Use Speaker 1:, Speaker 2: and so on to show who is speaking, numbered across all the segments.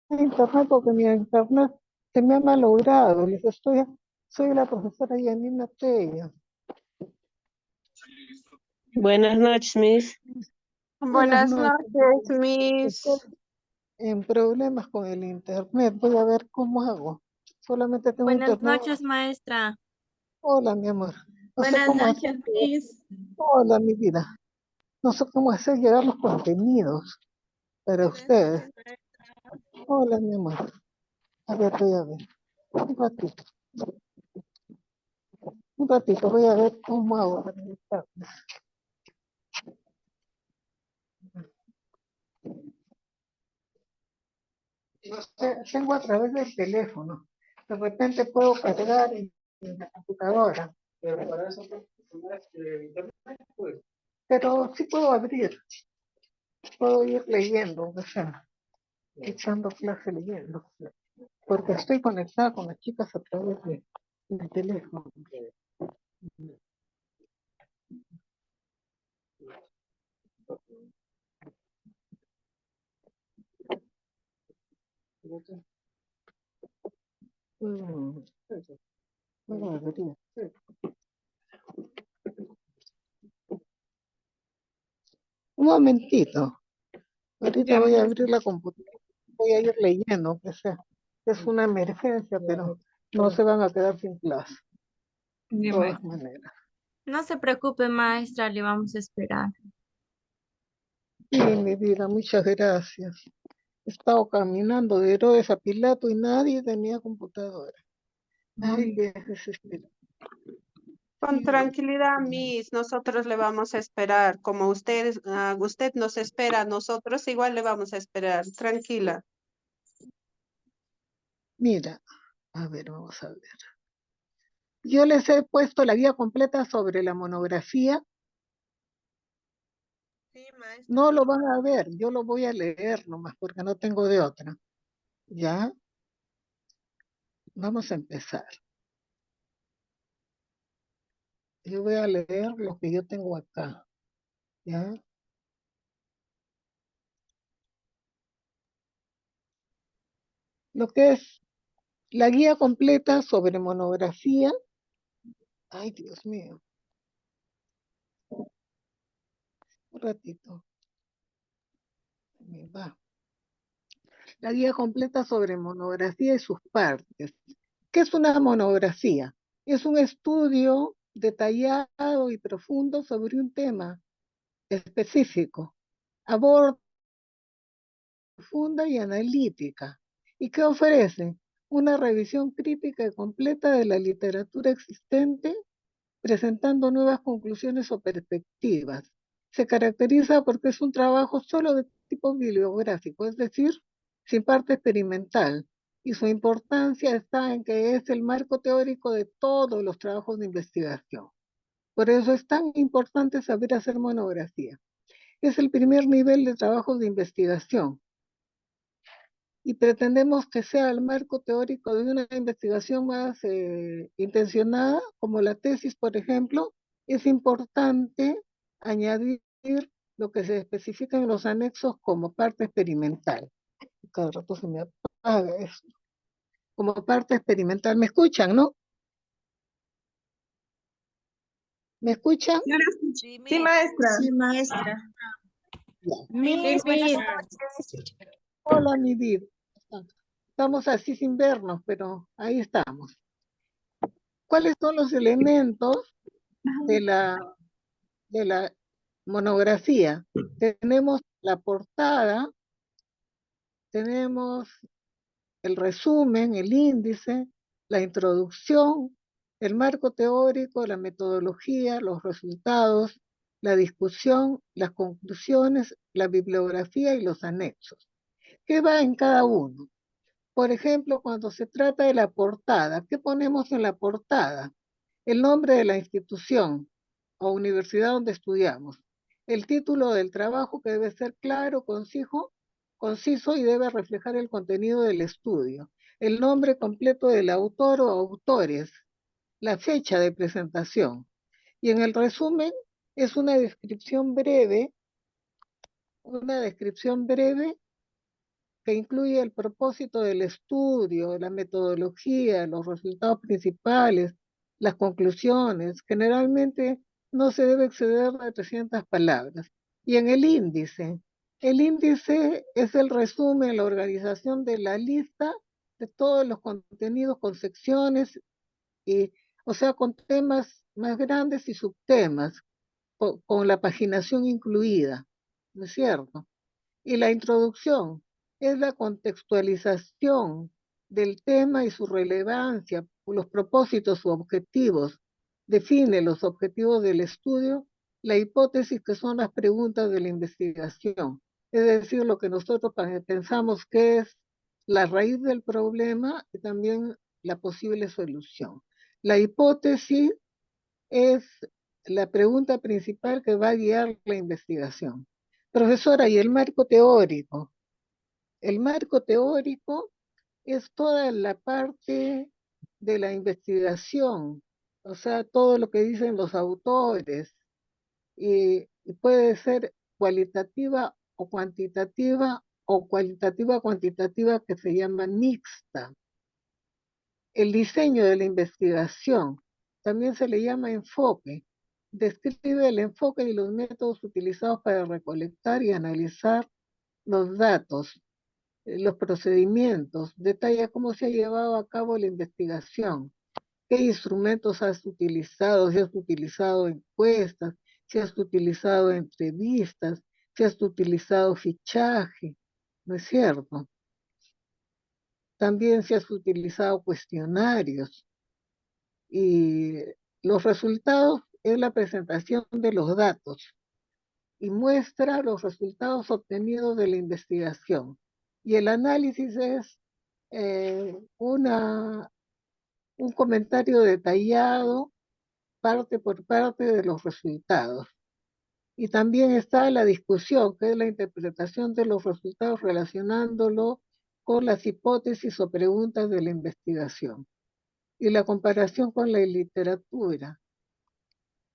Speaker 1: internet porque mi internet se me ha malogrado. Soy la profesora Yanina Tello.
Speaker 2: Buenas noches, Miss.
Speaker 1: Buenas
Speaker 3: Buenas
Speaker 1: noches.
Speaker 3: noches,
Speaker 1: Estoy
Speaker 3: Miss.
Speaker 1: en problemas con el internet. Voy a ver cómo hago. Solamente tengo
Speaker 4: Buenas
Speaker 1: internet.
Speaker 4: noches, maestra.
Speaker 1: Hola, mi amor. No sé
Speaker 4: Buenas
Speaker 1: cómo hacer.
Speaker 4: noches, Miss.
Speaker 1: Hola, mi vida. No sé cómo hacer llegar los contenidos para ustedes. Hola, mi amor. A ver, voy a ver. Un ratito. Un ratito, voy a ver cómo hago para conectar. No sé, tengo a través del teléfono. De repente puedo cargar en la computadora. Pero para eso tengo que poner internet, pues. Pero sí puedo abrir. Puedo ir leyendo, o sea, echando clase leyendo. Porque estoy conectada con las chicas a través del teléfono. Mm, bueno, debería ser. Un momentito. Ahorita
Speaker 3: Ya,
Speaker 1: voy a
Speaker 3: Miss.
Speaker 1: abrir la computadora. Voy a ir leyendo, que sea. Es una emergencia, pero no se van a quedar sin clase. De
Speaker 3: Ya,
Speaker 1: todas
Speaker 3: maestra.
Speaker 1: maneras.
Speaker 4: No se preocupe, maestra, le vamos a esperar.
Speaker 1: Sí, mi vida, muchas gracias. He estado caminando de Herodes a Pilato y nadie tenía computadora. Ay, qué desespero.
Speaker 3: Con tranquilidad, Miss. Nosotros le vamos a esperar. Como usted nos espera, nosotros igual le vamos a esperar. Tranquila.
Speaker 1: Mira, a ver, vamos a ver. Yo les he puesto la guía completa sobre la monografía.
Speaker 3: Sí, maestra.
Speaker 1: No lo van a ver, yo lo voy a leer nomás porque no tengo de otra. ¿Ya? Vamos a empezar. Yo voy a leer lo que yo tengo acá. ¿Ya? Lo que es la guía completa sobre monografía. Ay, Dios mío. Un ratito. Me va. La guía completa sobre monografía y sus partes. ¿Qué es una monografía? Es un estudio detallado y profundo sobre un tema específico. Aborda profunda y analítica. ¿Y qué ofrece? Una revisión crítica y completa de la literatura existente, presentando nuevas conclusiones o perspectivas. Se caracteriza porque es un trabajo solo de tipo bibliográfico, es decir, sin parte experimental, y su importancia está en que es el marco teórico de todos los trabajos de investigación. Por eso es tan importante saber hacer monografía. Es el primer nivel de trabajos de investigación y pretendemos que sea el marco teórico de una investigación más intencionada, como la tesis, por ejemplo. Es importante añadir lo que se especifica en los anexos como parte experimental. Cada rato se me apaga eso. Como parte experimental. ¿Me escuchan, no? ¿Me escuchan?
Speaker 3: Sí, maestra.
Speaker 4: Sí, maestra.
Speaker 1: Ya.
Speaker 3: Miss, buenas noches.
Speaker 1: Hola, mi vida. Estamos así sin vernos, pero ahí estamos. ¿Cuáles son los elementos de la monografía? Tenemos la portada, tenemos el resumen, el índice, la introducción, el marco teórico, la metodología, los resultados, la discusión, las conclusiones, la bibliografía y los anexos. ¿Qué va en cada uno? Por ejemplo, cuando se trata de la portada, ¿qué ponemos en la portada? El nombre de la institución o universidad donde estudiamos, el título del trabajo que debe ser claro, conciso y debe reflejar el contenido del estudio, el nombre completo del autor o autores, la fecha de presentación. Y en el resumen es una descripción breve que incluye el propósito del estudio, la metodología, los resultados principales, las conclusiones. Generalmente no se debe exceder de 300 palabras. Y en el índice es el resumen, la organización de la lista de todos los contenidos con secciones, y, o sea, con temas más grandes y subtemas, con la paginación incluida, ¿no es cierto? Y la introducción es la contextualización del tema y su relevancia, los propósitos u objetivos. Define los objetivos del estudio, la hipótesis, que son las preguntas de la investigación. Es decir, lo que nosotros pensamos que es la raíz del problema y también la posible solución. La hipótesis es la pregunta principal que va a guiar la investigación. Profesora, ¿y el marco teórico? El marco teórico es toda la parte de la investigación, o sea, todo lo que dicen los autores, y puede ser cualitativa o cualitativa cuantitativa, que se llama mixta. El diseño de la investigación también se le llama enfoque. Describe el enfoque y los métodos utilizados para recolectar y analizar los datos, los procedimientos, detalla cómo se ha llevado a cabo la investigación, qué instrumentos has utilizado, si has utilizado encuestas, si has utilizado entrevistas, si has utilizado fichaje, ¿no es cierto? También si has utilizado cuestionarios. Y los resultados es la presentación de los datos y muestra los resultados obtenidos de la investigación. Y el análisis es un comentario detallado, parte por parte, de los resultados. Y también está la discusión, que es la interpretación de los resultados relacionándolo con las hipótesis o preguntas de la investigación. Y la comparación con la literatura.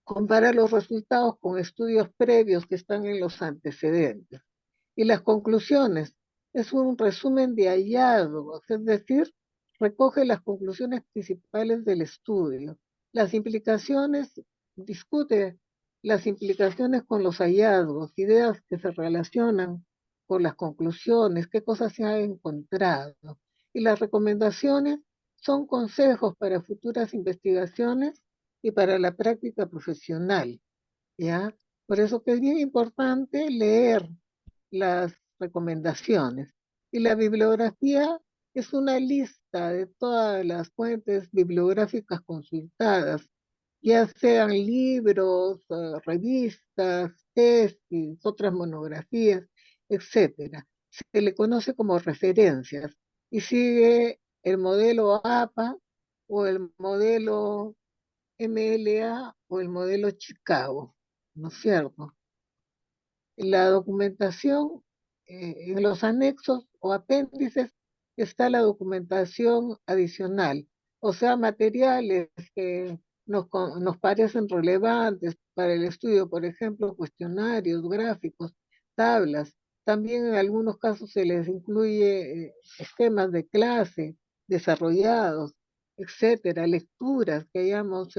Speaker 1: Compara los resultados con estudios previos que están en los antecedentes. Y las conclusiones es un resumen de hallazgos, es decir, recoge las conclusiones principales del estudio. Las implicaciones, discute las implicaciones con los hallazgos, ideas que se relacionan con las conclusiones, qué cosas se han encontrado. Y las recomendaciones son consejos para futuras investigaciones y para la práctica profesional, ¿ya? Por eso que es bien importante leer las recomendaciones. Y la bibliografía es una lista de todas las fuentes bibliográficas consultadas, ya sean libros, revistas, tesis, otras monografías, etcétera. Se le conoce como referencias y sigue el modelo APA o el modelo MLA o el modelo Chicago, ¿no es cierto? La documentación, en los anexos o apéndices está la documentación adicional, o sea, materiales que nos parecen relevantes para el estudio, por ejemplo, cuestionarios, gráficos, tablas. También en algunos casos se les incluye esquemas de clase desarrollados, etcétera, lecturas que hayamos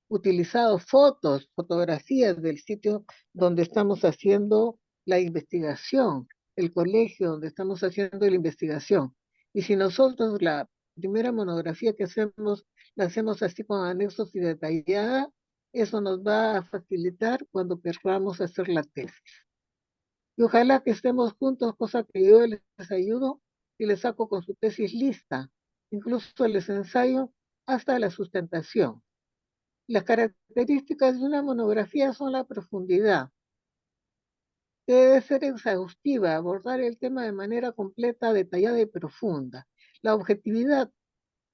Speaker 1: utilizado, fotografías del sitio donde estamos haciendo la investigación, el colegio donde estamos haciendo la investigación. Y si nosotros la primera monografía que hacemos, la hacemos así con anexos y detallada, eso nos va a facilitar cuando queramos hacer la tesis. Y ojalá que estemos juntos, cosa que yo les ayudo y les saco con su tesis lista, incluso les ensayo hasta la sustentación. Las características de una monografía son la profundidad, que debe ser exhaustiva, abordar el tema de manera completa, detallada y profunda. La objetividad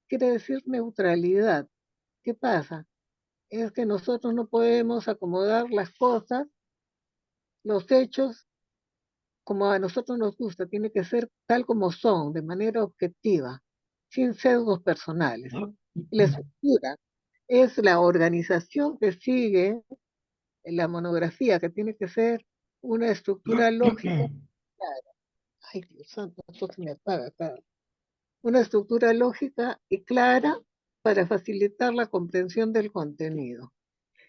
Speaker 1: quiere decir neutralidad. ¿Qué pasa? Es que nosotros no podemos acomodar las cosas, los hechos, como a nosotros nos gusta, tiene que ser tal como son, de manera objetiva, sin sesgos personales. La estructura es la organización que sigue en la monografía, que tiene que ser una estructura lógica. Ay, Dios santo, esto se me apaga acá. Una estructura lógica y clara para facilitar la comprensión del contenido.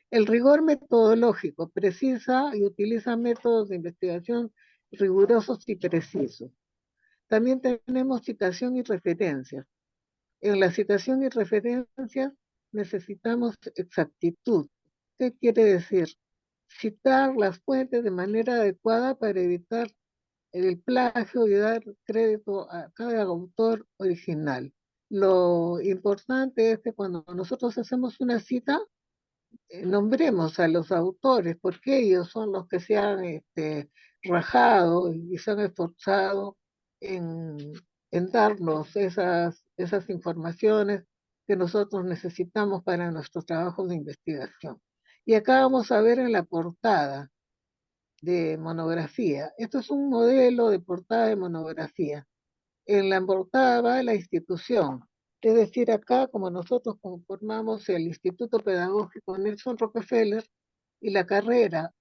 Speaker 1: El rigor metodológico precisa y utiliza métodos de investigación rigurosos y precisos. También tenemos citación y referencias. En la citación y referencias necesitamos exactitud. ¿Qué quiere decir? Citar las fuentes de manera adecuada para evitar el plagio y dar crédito a cada autor original. Lo importante es que cuando nosotros hacemos una cita, nombremos a los autores, porque ellos son los que se han rajado y se han esforzado en, en darnos esas informaciones que nosotros necesitamos para nuestros trabajos de investigación. Y acá vamos a ver en la portada de monografía. Esto es un modelo de portada de monografía. En la portada va la institución. Es decir, acá, como nosotros conformamos el Instituto Pedagógico Nelson Rockefeller y la carrera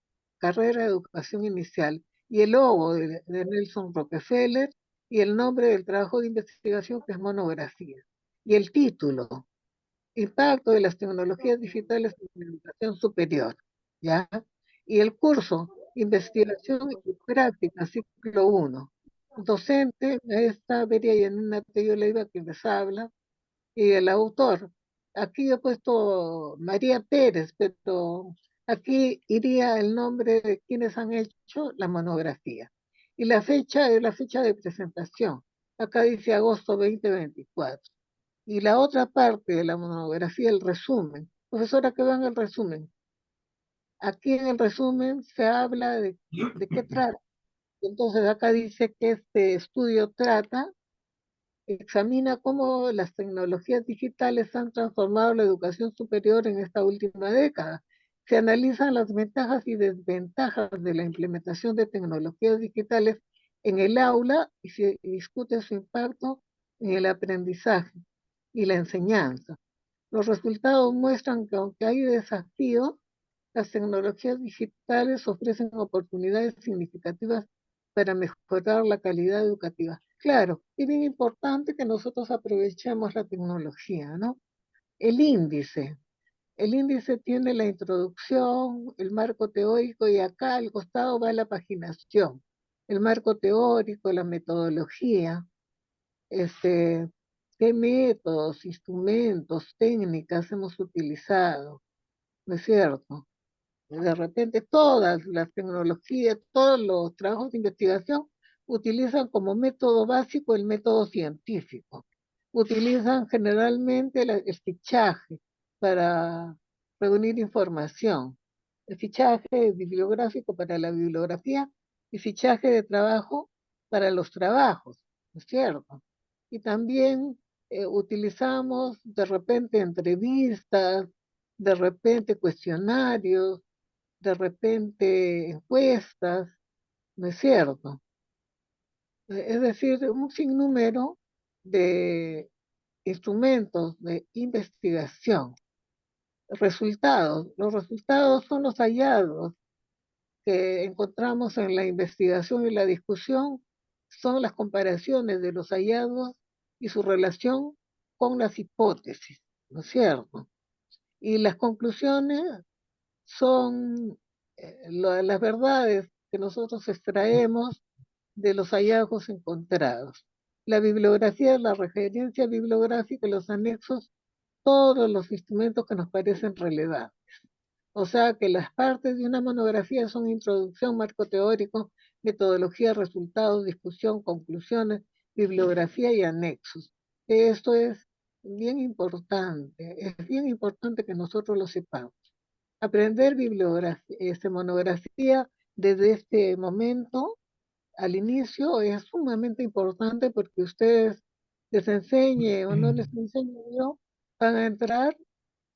Speaker 1: de educación inicial, y el logo de Nelson Rockefeller y el nombre del trabajo de investigación que es monografía. Y el título, Impacto de las tecnologías digitales en la educación superior, ¿ya? Y el curso, Investigación y Práctica, ciclo 1. Docente, maestra Beria Yanina Tello Leiva, quien les habla, y el autor. Aquí he puesto María Pérez, pero aquí iría el nombre de quienes han hecho la monografía. Y la fecha es la fecha de presentación. Acá dice agosto 2024. Y la otra parte de la monografía, el resumen. Profesora, que vean el resumen. Aquí en el resumen se habla de qué trata. Entonces acá dice que este estudio examina cómo las tecnologías digitales han transformado la educación superior en esta última década. Se analizan las ventajas y desventajas de la implementación de tecnologías digitales en el aula y se discute su impacto en el aprendizaje y la enseñanza. Los resultados muestran que aunque hay desafíos, las tecnologías digitales ofrecen oportunidades significativas para mejorar la calidad educativa. Claro, es bien importante que nosotros aprovechemos la tecnología, ¿no? El índice. El índice tiene la introducción, el marco teórico y acá al costado va la paginación. El marco teórico, la metodología, este, qué métodos, instrumentos, técnicas hemos utilizado, ¿no es cierto? De repente todas las tecnologías, todos los trabajos de investigación utilizan como método básico el método científico. Utilizan generalmente el fichaje para reunir información. El fichaje bibliográfico para la bibliografía y fichaje de trabajo para los trabajos, ¿no es cierto? Y también utilizamos de repente entrevistas, de repente cuestionarios, de repente encuestas, ¿no es cierto? Es decir, un sinnúmero de instrumentos de investigación. Resultados. Los resultados son los hallazgos que encontramos en la investigación y la discusión, son las comparaciones de los hallazgos y su relación con las hipótesis, ¿no es cierto? Y las conclusiones son las verdades que nosotros extraemos de los hallazgos encontrados. La bibliografía, la referencia bibliográfica, los anexos, todos los instrumentos que nos parecen relevantes. O sea que las partes de una monografía son introducción, marco teórico, metodología, resultados, discusión, conclusiones, bibliografía y anexos. Esto es bien importante que nosotros lo sepamos. Aprender bibliografía, monografía desde este momento al inicio es sumamente importante porque ustedes les enseñe o no les enseñe yo, van a entrar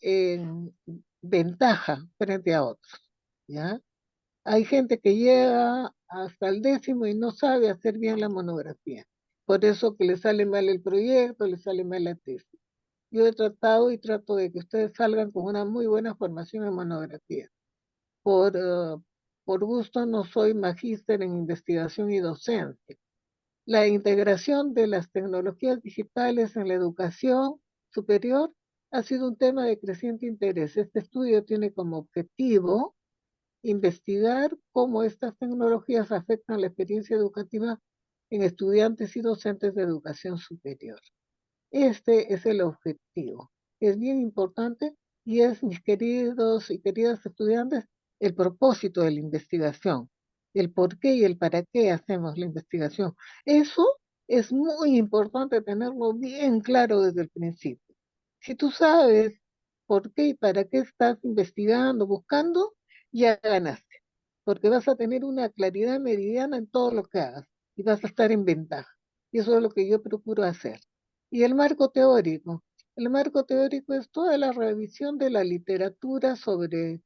Speaker 1: en ventaja frente a otros, ¿ya? Hay gente que llega hasta el 10º y no sabe hacer bien la monografía. Por eso que le sale mal el proyecto, le sale mal la tesis. Yo he tratado y trato de que ustedes salgan con una muy buena formación en monografía. Por, por gusto no soy magíster en investigación y docencia, La integración de las tecnologías digitales en la educación superior ha sido un tema de creciente interés. Este estudio tiene como objetivo investigar cómo estas tecnologías afectan la experiencia educativa en estudiantes y docentes de educación superior. Este es el objetivo. Es bien importante y es, mis queridos y queridas estudiantes, el propósito de la investigación, el por qué y el para qué hacemos la investigación. Eso es muy importante tenerlo bien claro desde el principio. Si tú sabes por qué y para qué estás investigando, buscando, ya ganaste, porque vas a tener una claridad meridiana en todo lo que hagas y vas a estar en ventaja. Y eso es lo que yo procuro hacer. Y el marco teórico. El marco teórico es toda la revisión de la literatura sobre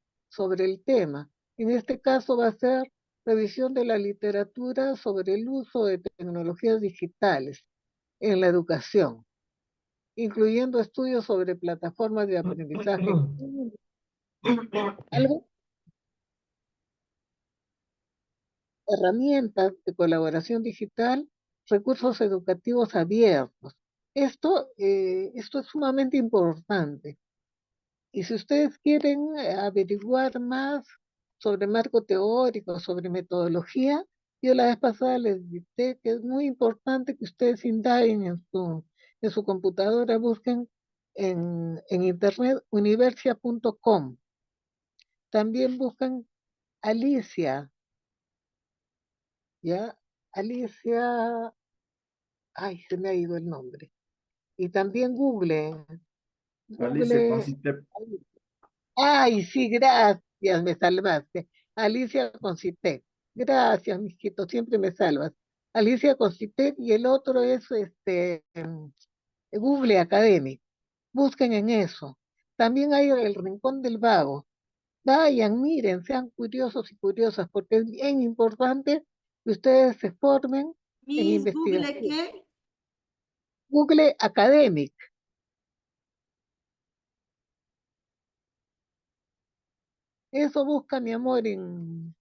Speaker 1: el tema. En este caso va a ser revisión de la literatura sobre el uso de tecnologías digitales en la educación, incluyendo estudios sobre plataformas de aprendizaje, algo, herramientas de colaboración digital, recursos educativos abiertos. Esto es sumamente importante. Y si ustedes quieren averiguar más sobre marco teórico, sobre metodología, yo la vez pasada les dije que es muy importante que ustedes indaguen en su computadora, busquen en internet universia.com. También buscan Alicia, ¿ya? Alicia, ay, se me ha ido el nombre. Y también
Speaker 5: Alicia
Speaker 1: Google,
Speaker 5: Concitep.
Speaker 1: ay, sí, gracias, me salvaste. Alicia Concité. Gracias, mijito, siempre me salvas. Alicia Concité y el otro es Google Academy. Busquen en eso. También hay el Rincón del Vago. Vayan, miren, sean curiosos y curiosas, porque es bien importante que ustedes se formen en
Speaker 6: Miss, ¿Google
Speaker 1: investigación.
Speaker 6: qué?
Speaker 1: Google Academic, eso busca mi amor en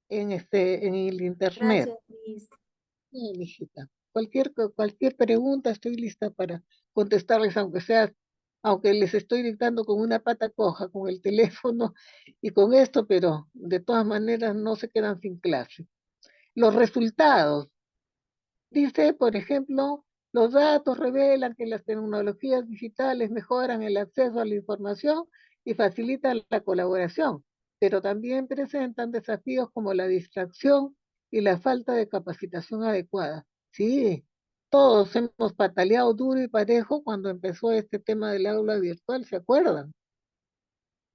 Speaker 1: el internet.
Speaker 6: Gracias, Miss.
Speaker 1: Sí, mijita. Cualquier pregunta estoy lista para contestarles, aunque les estoy dictando con una pata coja, con el teléfono y con esto, pero de todas maneras no se quedan sin clase. Los resultados. Dice, por ejemplo, los datos revelan que las tecnologías digitales mejoran el acceso a la información y facilitan la colaboración, pero también presentan desafíos como la distracción y la falta de capacitación adecuada. Sí, todos hemos pataleado duro y parejo cuando empezó este tema del aula virtual, ¿se acuerdan?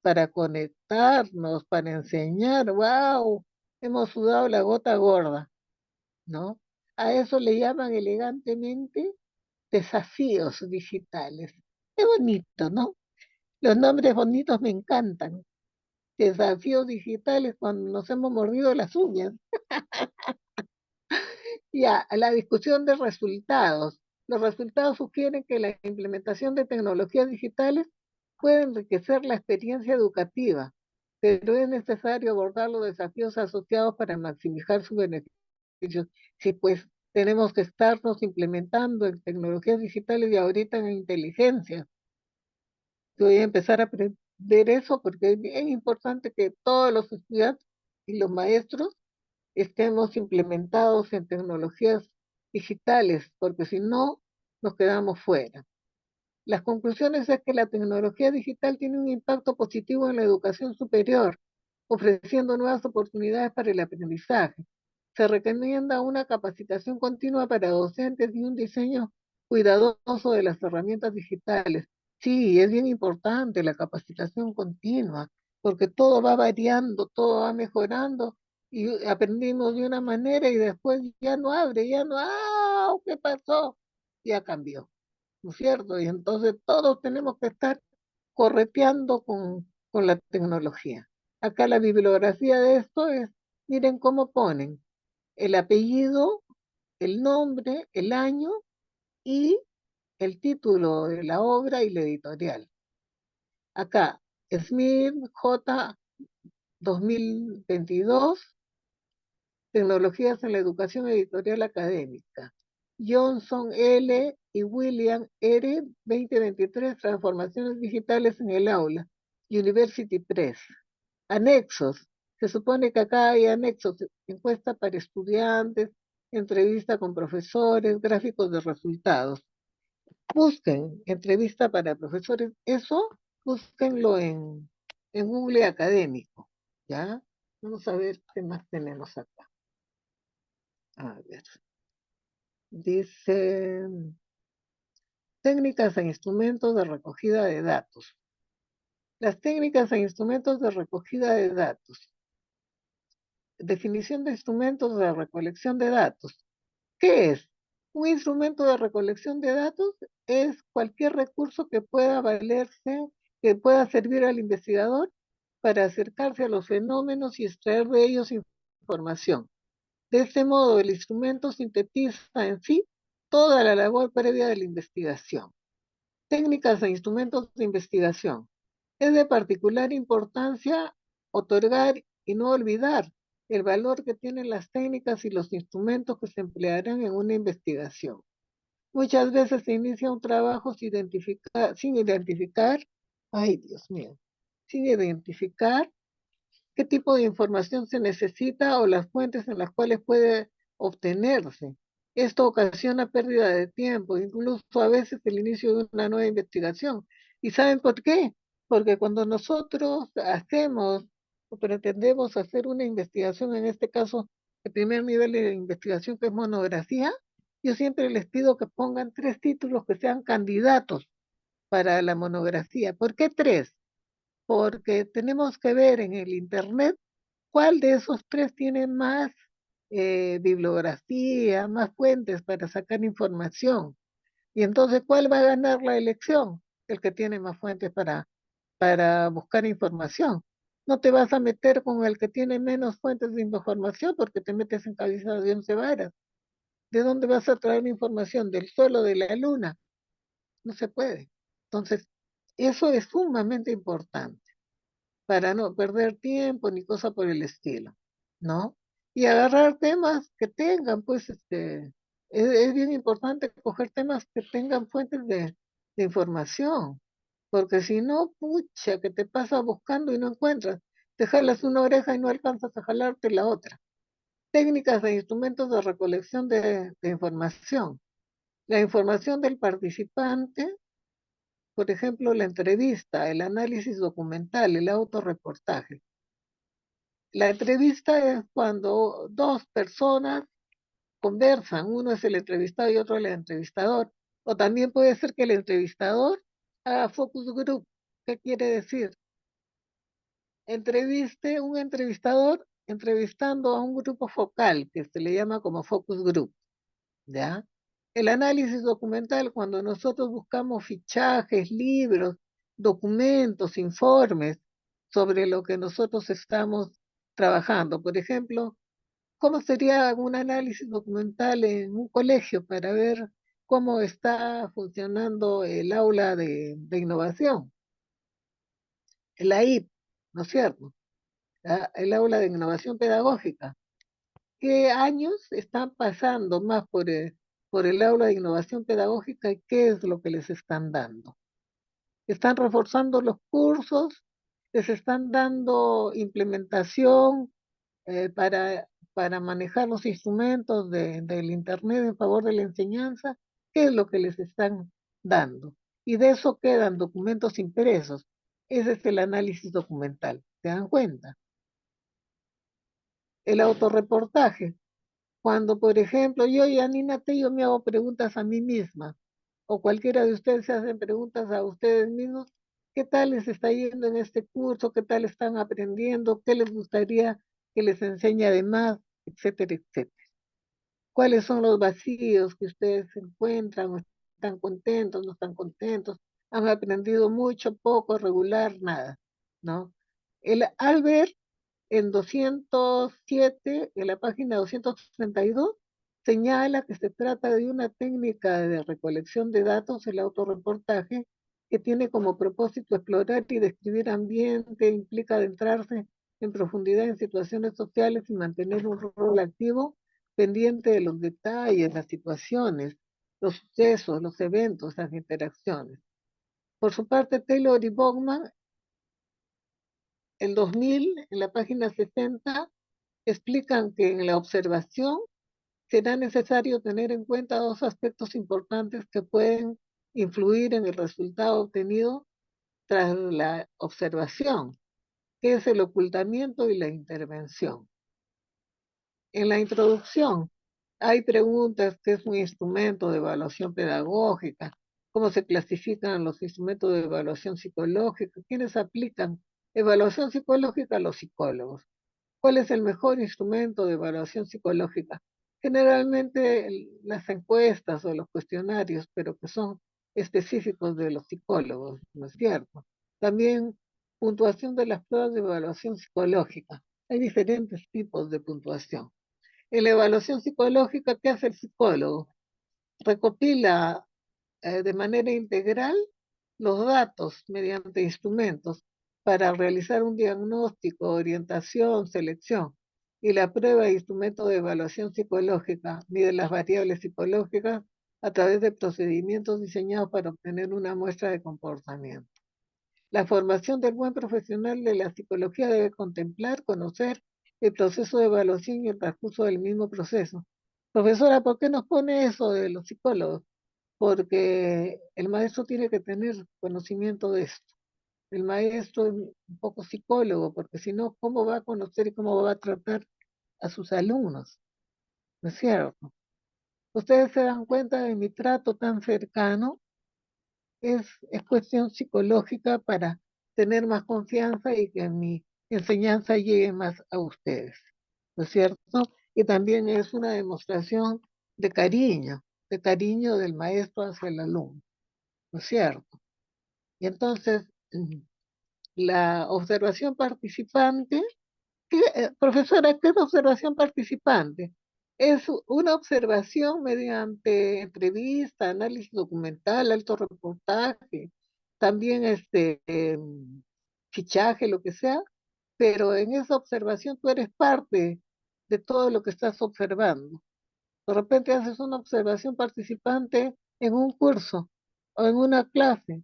Speaker 1: Para conectarnos, para enseñar, wow, hemos sudado la gota gorda, ¿no? A eso le llaman elegantemente desafíos digitales. Qué bonito, ¿no? Los nombres bonitos me encantan. Desafíos digitales cuando nos hemos mordido las uñas. Ya, la discusión de resultados. Los resultados sugieren que la implementación de tecnologías digitales puede enriquecer la experiencia educativa, pero es necesario abordar los desafíos asociados para maximizar su beneficio. Sí, pues tenemos que estarnos implementando en tecnologías digitales y ahorita en inteligencia. Yo voy a empezar a aprender eso porque es bien importante que todos los estudiantes y los maestros estemos implementados en tecnologías digitales, porque si no, nos quedamos fuera. Las conclusiones es que la tecnología digital tiene un impacto positivo en la educación superior, ofreciendo nuevas oportunidades para el aprendizaje. Se recomienda una capacitación continua para docentes y un diseño cuidadoso de las herramientas digitales. Sí, es bien importante la capacitación continua, porque todo va variando, todo va mejorando y aprendimos de una manera y después ya no abre, ya no, ¡ah! ¿Qué pasó? Ya cambió, ¿no es cierto? Y entonces todos tenemos que estar correteando con la tecnología. Acá la bibliografía de esto es, miren cómo ponen el apellido, el nombre, el año y el título de la obra y la editorial. Acá, Smith J. 2022, Tecnologías en la Educación Editorial Académica. Johnson L. y William R. 2023, Transformaciones Digitales en el Aula, University Press. Anexos. Se supone que acá hay anexos, encuesta para estudiantes, entrevista con profesores, gráficos de resultados. Busquen entrevista para profesores, eso búsquenlo en Google académico, ¿ya? Vamos a ver qué más tenemos acá. A ver. Dice, técnicas e instrumentos de recogida de datos. Las técnicas e instrumentos de recogida de datos. Definición de instrumentos de recolección de datos. ¿Qué es? Un instrumento de recolección de datos es cualquier recurso que pueda valerse, que pueda servir al investigador para acercarse a los fenómenos y extraer de ellos información. De este modo, el instrumento sintetiza en sí toda la labor previa de la investigación. Técnicas e instrumentos de investigación. Es de particular importancia otorgar y no olvidar el valor que tienen las técnicas y los instrumentos que se emplearán en una investigación. Muchas veces se inicia un trabajo sin identificar, ay Dios mío, sin identificar qué tipo de información se necesita o las fuentes en las cuales puede obtenerse. Esto ocasiona pérdida de tiempo, incluso a veces el inicio de una nueva investigación. ¿Y saben por qué? Porque cuando nosotros hacemos o pretendemos hacer una investigación, en este caso, el primer nivel de investigación que es monografía, yo siempre les pido que pongan 3 títulos que sean candidatos para la monografía. ¿Por qué 3? Porque tenemos que ver en el Internet cuál de esos 3 tiene más bibliografía, más fuentes para sacar información. Y entonces, ¿cuál va a ganar la elección? El que tiene más fuentes para buscar información. No te vas a meter con el que tiene menos fuentes de información porque te metes en cabeza de 11 varas. ¿De dónde vas a traer información? ¿Del suelo, de la luna? No se puede. Entonces, eso es sumamente importante para no perder tiempo ni cosa por el estilo, ¿no? Y agarrar temas que tengan, pues, es bien importante coger temas que tengan fuentes de información, porque si no, pucha, que te pasa buscando y no encuentras, te jalas una oreja y no alcanzas a jalarte la otra. Técnicas e instrumentos de recolección de información. La información del participante, por ejemplo, la entrevista, el análisis documental, el autorreportaje. La entrevista es cuando 2 personas conversan, uno es el entrevistado y otro el entrevistador, o también puede ser que el entrevistador haga focus group. ¿Qué quiere decir? Entreviste un entrevistador entrevistando a un grupo focal que se le llama como focus group, ¿ya? El análisis documental, cuando nosotros buscamos fichajes, libros, documentos, informes sobre lo que nosotros estamos trabajando. Por ejemplo, ¿cómo sería un análisis documental en un colegio para ver cómo está funcionando el aula de innovación? El AIP, ¿no es cierto? El aula de innovación pedagógica. ¿Qué años están pasando más por el aula de innovación pedagógica y qué es lo que les están dando? ¿Están reforzando los cursos? ¿Les están dando implementación para manejar los instrumentos del Internet en favor de la enseñanza? ¿Qué es lo que les están dando? Y de eso quedan documentos impresos. Ese es el análisis documental. ¿Se dan cuenta? El autorreportaje. Cuando, por ejemplo, yo y Anina Tello me hago preguntas a mí misma, o cualquiera de ustedes se hacen preguntas a ustedes mismos, ¿qué tal les está yendo en este curso? ¿Qué tal están aprendiendo? ¿Qué les gustaría que les enseñe además? Etcétera, etcétera. ¿Cuáles son los vacíos que ustedes encuentran? ¿Están contentos? ¿No están contentos? ¿Han aprendido mucho, poco, regular? Nada, ¿no? El Albert en 207, en la página 232, señala que se trata de una técnica de recolección de datos, el autorreportaje, que tiene como propósito explorar y describir ambiente, implica adentrarse en profundidad en situaciones sociales y mantener un rol activo pendiente de los detalles, las situaciones, los sucesos, los eventos, las interacciones. Por su parte, Taylor y Bogman, el 2000, en la página 60, explican que en la observación será necesario tener en cuenta dos aspectos importantes que pueden influir en el resultado obtenido tras la observación, que es el ocultamiento y la intervención. En la introducción hay preguntas: ¿qué es un instrumento de evaluación pedagógica? ¿Cómo se clasifican los instrumentos de evaluación psicológica? ¿Quiénes aplican evaluación psicológica? A los psicólogos. ¿Cuál es el mejor instrumento de evaluación psicológica? Generalmente las encuestas o los cuestionarios, pero que son específicos de los psicólogos, ¿no es cierto? También puntuación de las pruebas de evaluación psicológica. Hay diferentes tipos de puntuación. En la evaluación psicológica, ¿qué hace el psicólogo? Recopila de manera integral los datos mediante instrumentos para realizar un diagnóstico, orientación, selección. Y la prueba de instrumento de evaluación psicológica mide las variables psicológicas a través de procedimientos diseñados para obtener una muestra de comportamiento. La formación del buen profesional de la psicología debe contemplar, conocer el proceso de evaluación y el transcurso del mismo proceso. Profesora, ¿por qué nos pone eso de los psicólogos? Porque el maestro tiene que tener conocimiento de esto. El maestro es un poco psicólogo, porque si no, ¿cómo va a conocer y cómo va a tratar a sus alumnos? ¿No es cierto? Ustedes se dan cuenta de mi trato tan cercano, es cuestión psicológica para tener más confianza y que mi enseñanza llegue más a ustedes, ¿no es cierto? Y también es una demostración de cariño del maestro hacia el alumno, ¿no es cierto? Y entonces, la observación participante, profesora, ¿qué es observación participante? Es una observación mediante entrevista, análisis documental, alto reportaje, también fichaje, lo que sea, pero en esa observación tú eres parte de todo lo que estás observando. De repente haces una observación participante en un curso o en una clase,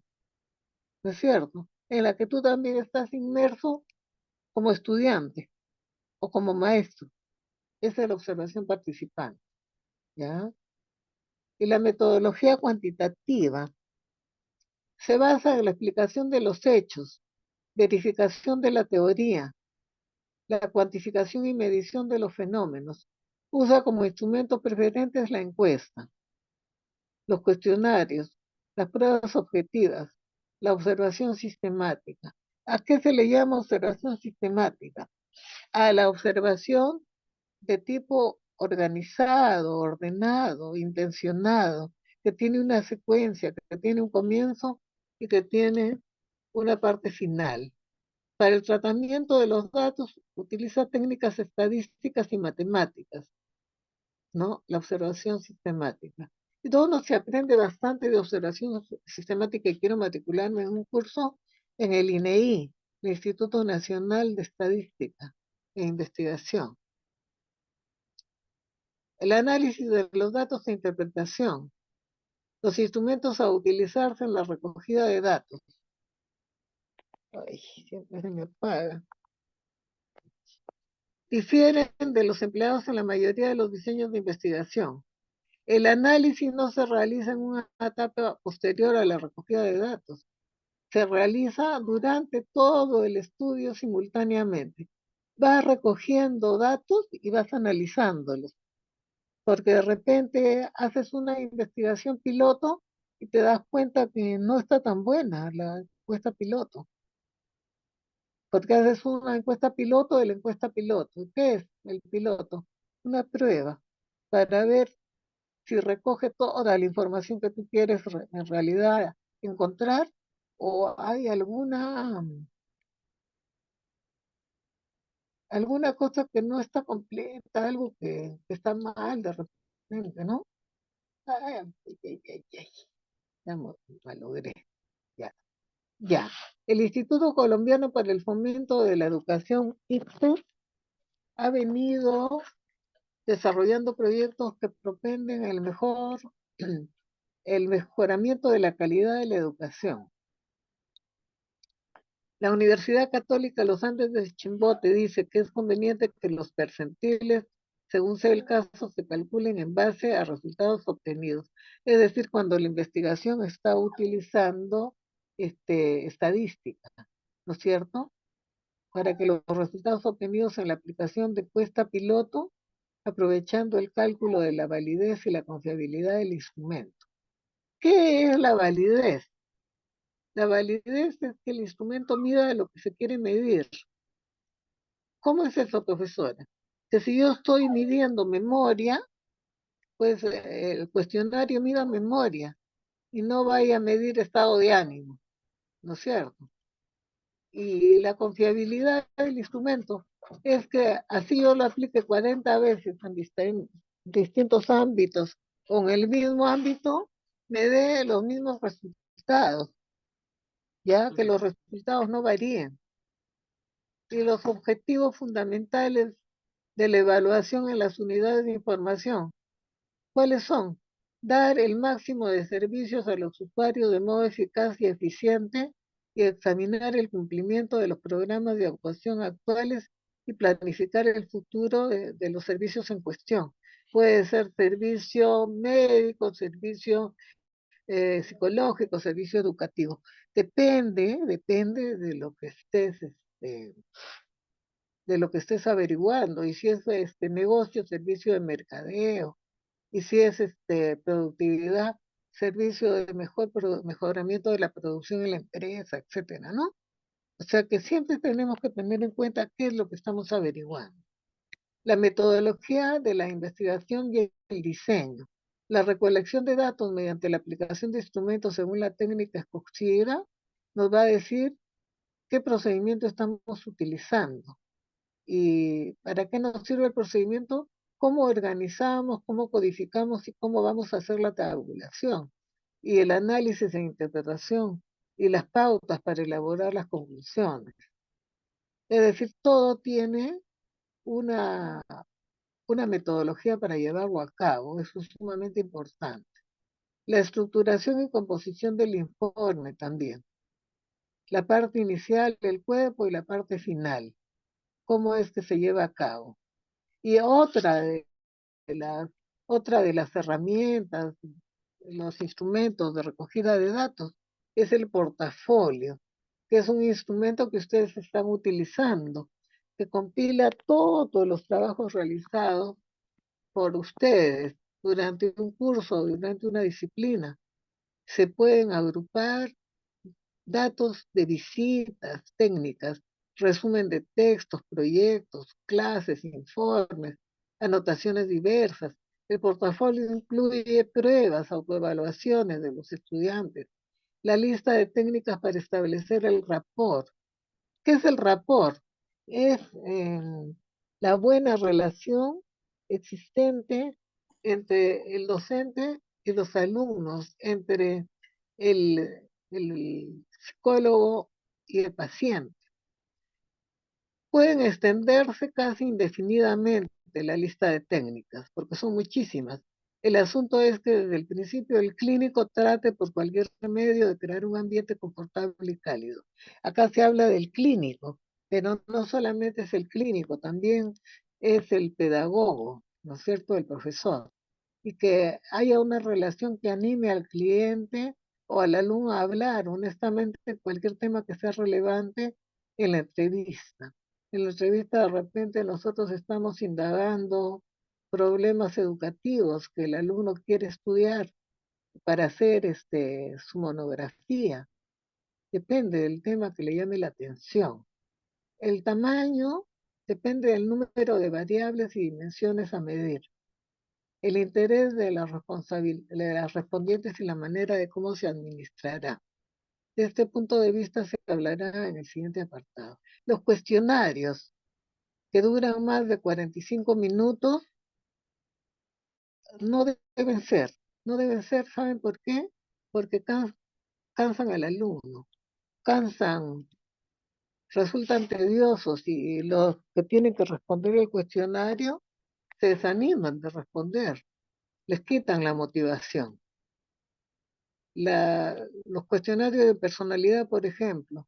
Speaker 1: ¿no es cierto? En la que tú también estás inmerso como estudiante o como maestro. Esa es la observación participante, ¿ya? Y la metodología cuantitativa se basa en la explicación de los hechos, verificación de la teoría, la cuantificación y medición de los fenómenos. Usa como instrumento preferentes la encuesta, los cuestionarios, las pruebas objetivas, la observación sistemática. ¿A qué se le llama observación sistemática? A la observación de tipo organizado, ordenado, intencionado, que tiene una secuencia, que tiene un comienzo y que tiene una parte final. Para el tratamiento de los datos utiliza técnicas estadísticas y matemáticas, ¿no? La observación sistemática. Y todo uno se aprende bastante de observación sistemática y quiero matricularme en un curso en el INEI, el Instituto Nacional de Estadística e Investigación. El análisis de los datos e interpretación. Los instrumentos a utilizarse en la recogida de datos. Ay, siempre se me apaga. Difieren de los empleados en la mayoría de los diseños de investigación. El análisis no se realiza en una etapa posterior a la recogida de datos. Se realiza durante todo el estudio simultáneamente. Vas recogiendo datos y vas analizándolos, porque de repente haces una investigación piloto y te das cuenta que no está tan buena la encuesta piloto, porque haces una encuesta piloto de la encuesta piloto. ¿Y qué es el piloto? Una prueba para ver si recoge toda la información que tú quieres en realidad encontrar o hay alguna cosa que no está completa, algo que está mal de repente, ¿no? Ay, ay, ay, ay, ay. Ya me logré. Ya. Ya. El Instituto Colombiano para el Fomento de la Educación, ICFE, ha venido desarrollando proyectos que propenden el mejoramiento de la calidad de la educación. La Universidad Católica Los Andes de Chimbote dice que es conveniente que los percentiles, según sea el caso, se calculen en base a resultados obtenidos. Es decir, cuando la investigación está utilizando estadística, ¿no es cierto? Para que los resultados obtenidos en la aplicación de puesta piloto, aprovechando el cálculo de la validez y la confiabilidad del instrumento. ¿Qué es la validez? La validez es que el instrumento mida lo que se quiere medir. ¿Cómo es eso, profesora? Que si yo estoy midiendo memoria, pues el cuestionario mida memoria y no vaya a medir estado de ánimo, ¿no es cierto? Y la confiabilidad del instrumento es que así yo lo aplique 40 veces en distintos ámbitos o en el mismo ámbito, me dé los mismos resultados, ya que los resultados no varíen. Y los objetivos fundamentales de la evaluación en las unidades de información, ¿cuáles son? Dar el máximo de servicios a los usuarios de modo eficaz y eficiente y examinar el cumplimiento de los programas de actuación actuales y planificar el futuro de los servicios en cuestión. Puede ser servicio médico, servicio psicológico, servicio educativo. Depende de lo que estés averiguando, y si es negocio, servicio de mercadeo, y si es productividad, servicio de mejoramiento de la producción en la empresa, etcétera, ¿no? O sea que siempre tenemos que tener en cuenta qué es lo que estamos averiguando. La metodología de la investigación y el diseño. La recolección de datos mediante la aplicación de instrumentos según la técnica escogida nos va a decir qué procedimiento estamos utilizando. ¿Y para qué nos sirve el procedimiento? ¿Cómo organizamos, cómo codificamos y cómo vamos a hacer la tabulación? Y el análisis e interpretación y las pautas para elaborar las conclusiones. Es decir, todo tiene una, una metodología para llevarlo a cabo. Eso es sumamente importante. La estructuración y composición del informe también. La parte inicial del cuerpo y la parte final. ¿Cómo es que se lleva a cabo? Y otra de las herramientas, los instrumentos de recogida de datos, es el portafolio, que es un instrumento que ustedes están utilizando, que compila todos los trabajos realizados por ustedes durante un curso, durante una disciplina. Se pueden agrupar datos de visitas técnicas, resumen de textos, proyectos, clases, informes, anotaciones diversas. El portafolio incluye pruebas, autoevaluaciones de los estudiantes, la lista de técnicas para establecer el rapport. ¿Qué es el rapport? Es la buena relación existente entre el docente y los alumnos, entre el psicólogo y el paciente. Pueden extenderse casi indefinidamente la lista de técnicas, porque son muchísimas. El asunto es que desde el principio el clínico trate por cualquier medio de crear un ambiente confortable y cálido. Acá se habla del clínico, pero no solamente es el clínico, también es el pedagogo, ¿no es cierto?, el profesor. Y que haya una relación que anime al cliente o al alumno a hablar honestamente de cualquier tema que sea relevante en la entrevista. En la entrevista de repente nosotros estamos indagando problemas educativos que el alumno quiere estudiar para hacer su monografía. Depende del tema que le llame la atención. El tamaño depende del número de variables y dimensiones a medir. El interés de las respondientes y la manera de cómo se administrará. De este punto de vista se hablará en el siguiente apartado. Los cuestionarios, que duran más de 45 minutos, no deben ser. No deben ser, ¿saben por qué? Porque cansan al alumno, cansan, resultan tediosos, y los que tienen que responder el cuestionario se desaniman de responder, les quitan la motivación. Los cuestionarios de personalidad, por ejemplo,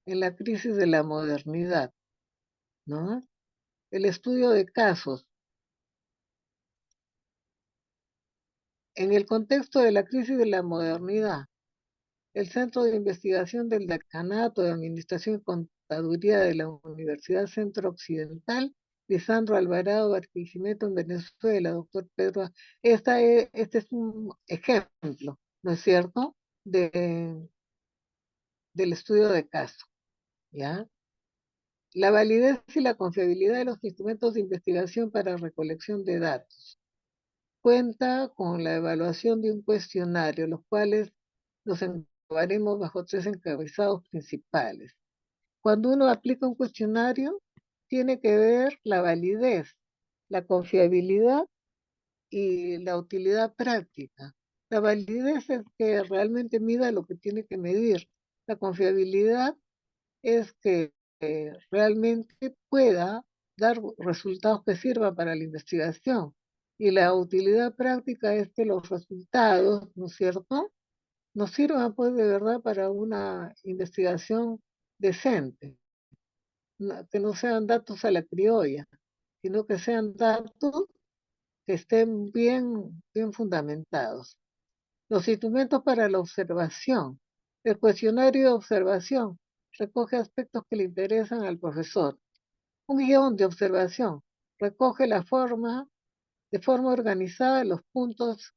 Speaker 1: en la crisis de la modernidad, ¿no? El estudio de casos. En el contexto de la crisis de la modernidad, el Centro de Investigación del Decanato de Administración y Contaduría de la Universidad Centro Occidental, Lisandro Alvarado Barquisimeto en Venezuela, doctor Pedro. Este es un ejemplo, ¿no es cierto?, del estudio de caso, ¿ya? La validez y la confiabilidad de los instrumentos de investigación para recolección de datos. Cuenta con la evaluación de un cuestionario, los cuales los englobaremos bajo 3 encabezados principales. Cuando uno aplica un cuestionario, tiene que ver la validez, la confiabilidad y la utilidad práctica. La validez es que realmente mida lo que tiene que medir. La confiabilidad es que realmente pueda dar resultados que sirvan para la investigación. Y la utilidad práctica es que los resultados, ¿no es cierto?, nos sirvan pues de verdad para una investigación decente, que no sean datos a la criolla, sino que sean datos que estén bien fundamentados. Los instrumentos para la observación. El cuestionario de observación recoge aspectos que le interesan al profesor. Un guión de observación recoge de forma organizada los puntos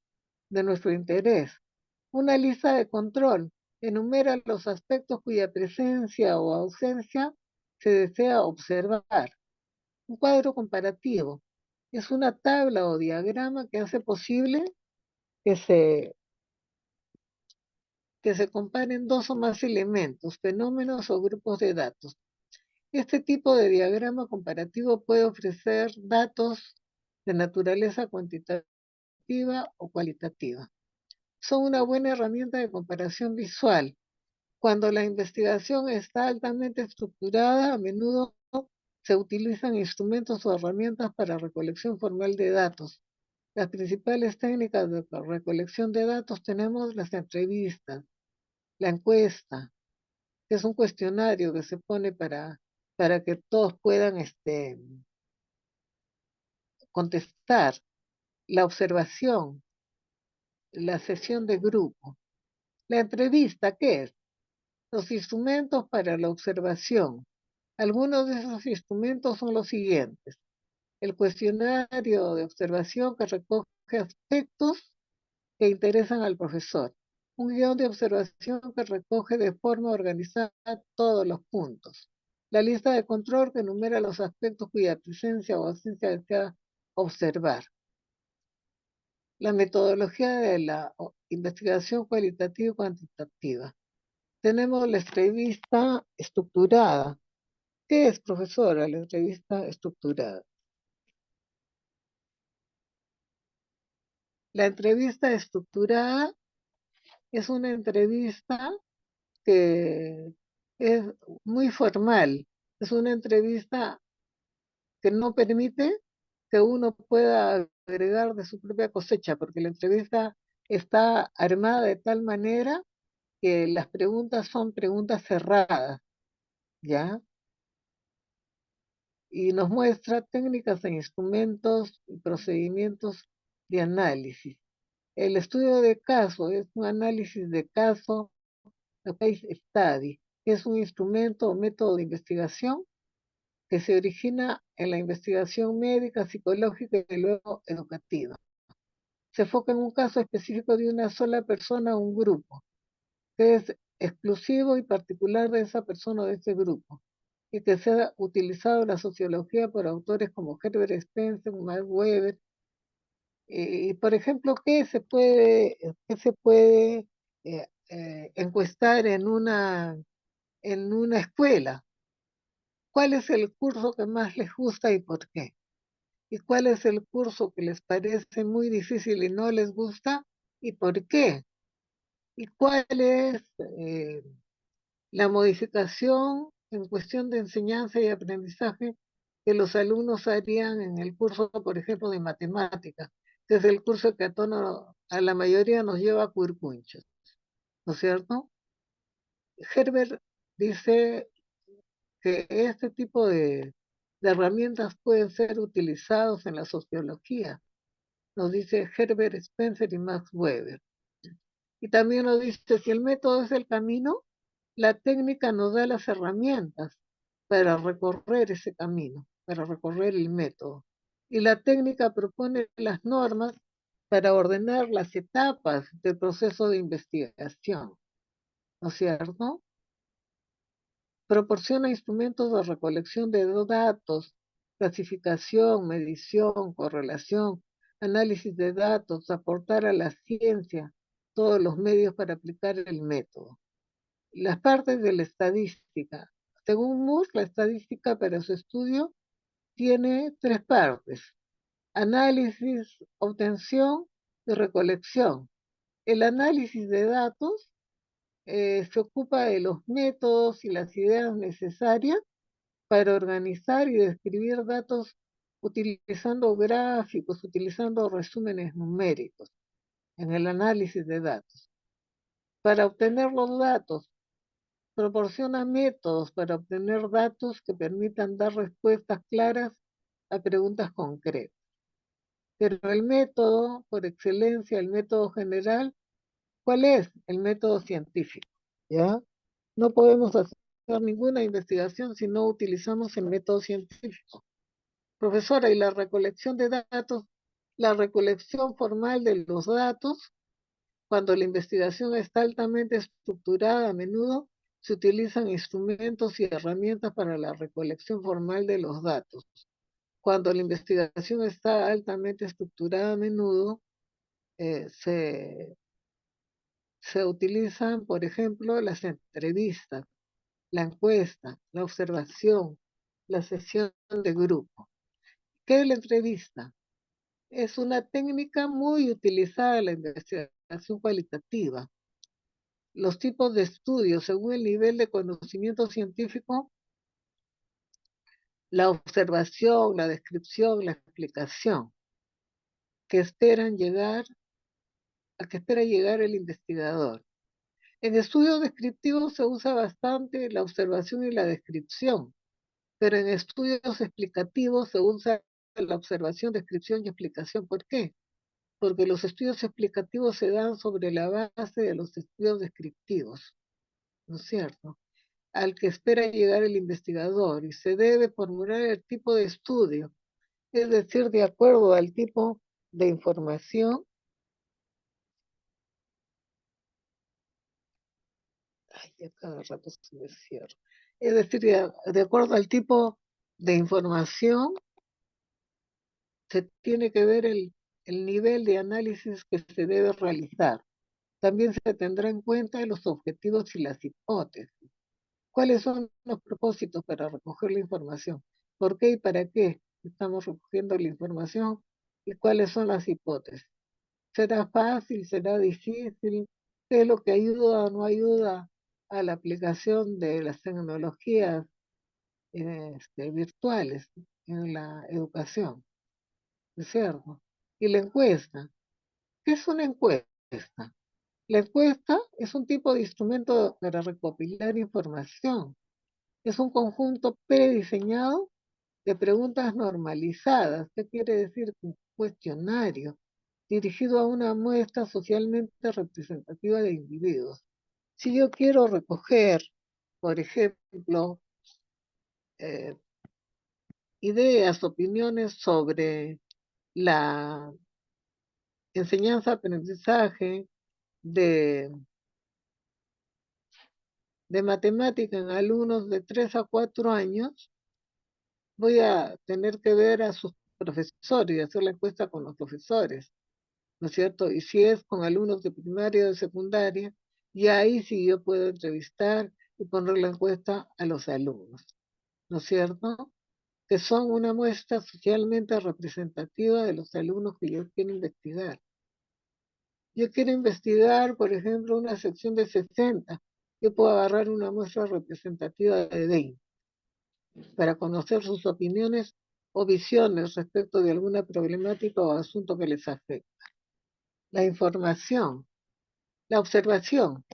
Speaker 1: de nuestro interés. Una lista de control enumera los aspectos cuya presencia o ausencia se desea observar. Un cuadro comparativo es una tabla o diagrama que hace posible que se comparen dos o más elementos, fenómenos o grupos de datos. Este tipo de diagrama comparativo puede ofrecer datos de naturaleza cuantitativa o cualitativa. Son una buena herramienta de comparación visual. Cuando la investigación está altamente estructurada, a menudo se utilizan instrumentos o herramientas para recolección formal de datos. Las principales técnicas de recolección de datos tenemos las entrevistas, la encuesta, que es un cuestionario que se pone para que todos puedan contestar, la observación, la sesión de grupo. La entrevista, ¿qué es? Los instrumentos para la observación. Algunos de esos instrumentos son los siguientes. El cuestionario de observación que recoge aspectos que interesan al profesor. Un guión de observación que recoge de forma organizada todos los puntos. La lista de control que enumera los aspectos cuya presencia o ausencia desea observar. La metodología de la investigación cualitativa y cuantitativa. Tenemos la entrevista estructurada. ¿Qué es, profesora, la entrevista estructurada? La entrevista estructurada es una entrevista que es muy formal. Es una entrevista que no permite que uno pueda agregar de su propia cosecha, porque la entrevista está armada de tal manera que las preguntas son preguntas cerradas, ¿ya? Y nos muestra técnicas e instrumentos y procedimientos de análisis. El estudio de caso es un análisis de caso, a case study, que es un instrumento o método de investigación que se origina en la investigación médica, psicológica y luego educativa. Se enfoca en un caso específico de una sola persona o un grupo, que es exclusivo y particular de esa persona o de ese grupo, y que se ha utilizado en la sociología por autores como Herbert Spencer, Max Weber. Y por ejemplo, ¿qué se puede encuestar en una escuela? ¿Cuál es el curso que más les gusta y por qué? ¿Y cuál es el curso que les parece muy difícil y no les gusta y por qué? ¿Y cuál es la modificación en cuestión de enseñanza y aprendizaje que los alumnos harían en el curso, por ejemplo, de matemáticas, que es el curso que a la mayoría nos lleva a cuircunchos, ¿no es cierto? Herbert dice que este tipo de herramientas pueden ser utilizados en la sociología, nos dice Herbert Spencer y Max Weber. Y también nos dice, si el método es el camino, la técnica nos da las herramientas para recorrer ese camino, para recorrer el método. Y la técnica propone las normas para ordenar las etapas del proceso de investigación, ¿no es cierto? Proporciona instrumentos de recolección de datos, clasificación, medición, correlación, análisis de datos, aportar a la ciencia todos los medios para aplicar el método. Las partes de la estadística. Según Moore, la estadística para su estudio tiene 3 partes: análisis, obtención y recolección. El análisis de datos se ocupa de los métodos y las ideas necesarias para organizar y describir datos utilizando gráficos, utilizando resúmenes numéricos en el análisis de datos. Para obtener los datos, proporciona métodos para obtener datos que permitan dar respuestas claras a preguntas concretas. Pero el método, por excelencia, el método general, ¿cuál es? El método científico, ¿ya? No podemos hacer ninguna investigación si no utilizamos el método científico. Profesora, ¿y la recolección de datos? La recolección formal de los datos, cuando la investigación está altamente estructurada, a menudo se utilizan instrumentos y herramientas para la recolección formal de los datos. Cuando la investigación está altamente estructurada, a menudo se utilizan, por ejemplo, las entrevistas, la encuesta, la observación, la sesión de grupo. ¿Qué es la entrevista? Es una técnica muy utilizada en la investigación cualitativa. Los tipos de estudios según el nivel de conocimiento científico, la observación, la descripción, la explicación, a que espera llegar el investigador. En estudios descriptivos se usa bastante la observación y la descripción, pero en estudios explicativos se usa la observación, descripción y explicación. ¿Por qué? Porque los estudios explicativos se dan sobre la base de los estudios descriptivos, ¿no es cierto? Al que espera llegar el investigador, y se debe formular el tipo de estudio, es decir, de acuerdo al tipo de información. Ay, ya cada rato se me cierra. Es decir, de acuerdo al tipo de información, se tiene que ver el nivel de análisis que se debe realizar. También se tendrá en cuenta los objetivos y las hipótesis. ¿Cuáles son los propósitos para recoger la información? ¿Por qué y para qué estamos recogiendo la información? ¿Y cuáles son las hipótesis? ¿Será fácil? ¿Será difícil? ¿Qué es lo que ayuda o no ayuda a la aplicación de las tecnologías virtuales en la educación? ¿Es cierto? Y la encuesta. ¿Qué es una encuesta? La encuesta es un tipo de instrumento para recopilar información. Es un conjunto prediseñado de preguntas normalizadas. ¿Qué quiere decir? Un cuestionario dirigido a una muestra socialmente representativa de individuos. Si yo quiero recoger, por ejemplo, eh, ideas, opiniones sobre la enseñanza-aprendizaje de, de matemática en alumnos de 3 a 4 años, voy a tener que ver a sus profesores y hacer la encuesta con los profesores, ¿no es cierto? Y si es con alumnos de primaria o de secundaria, y ahí sí yo puedo entrevistar y poner la encuesta a los alumnos, ¿no es cierto? Que son una muestra socialmente representativa de los alumnos que yo quiero investigar. Yo quiero investigar, por ejemplo, una sección de 60. Yo puedo agarrar una muestra representativa de 20. para conocer sus opiniones o visiones respecto de alguna problemática o asunto que les afecta. La información, la observación,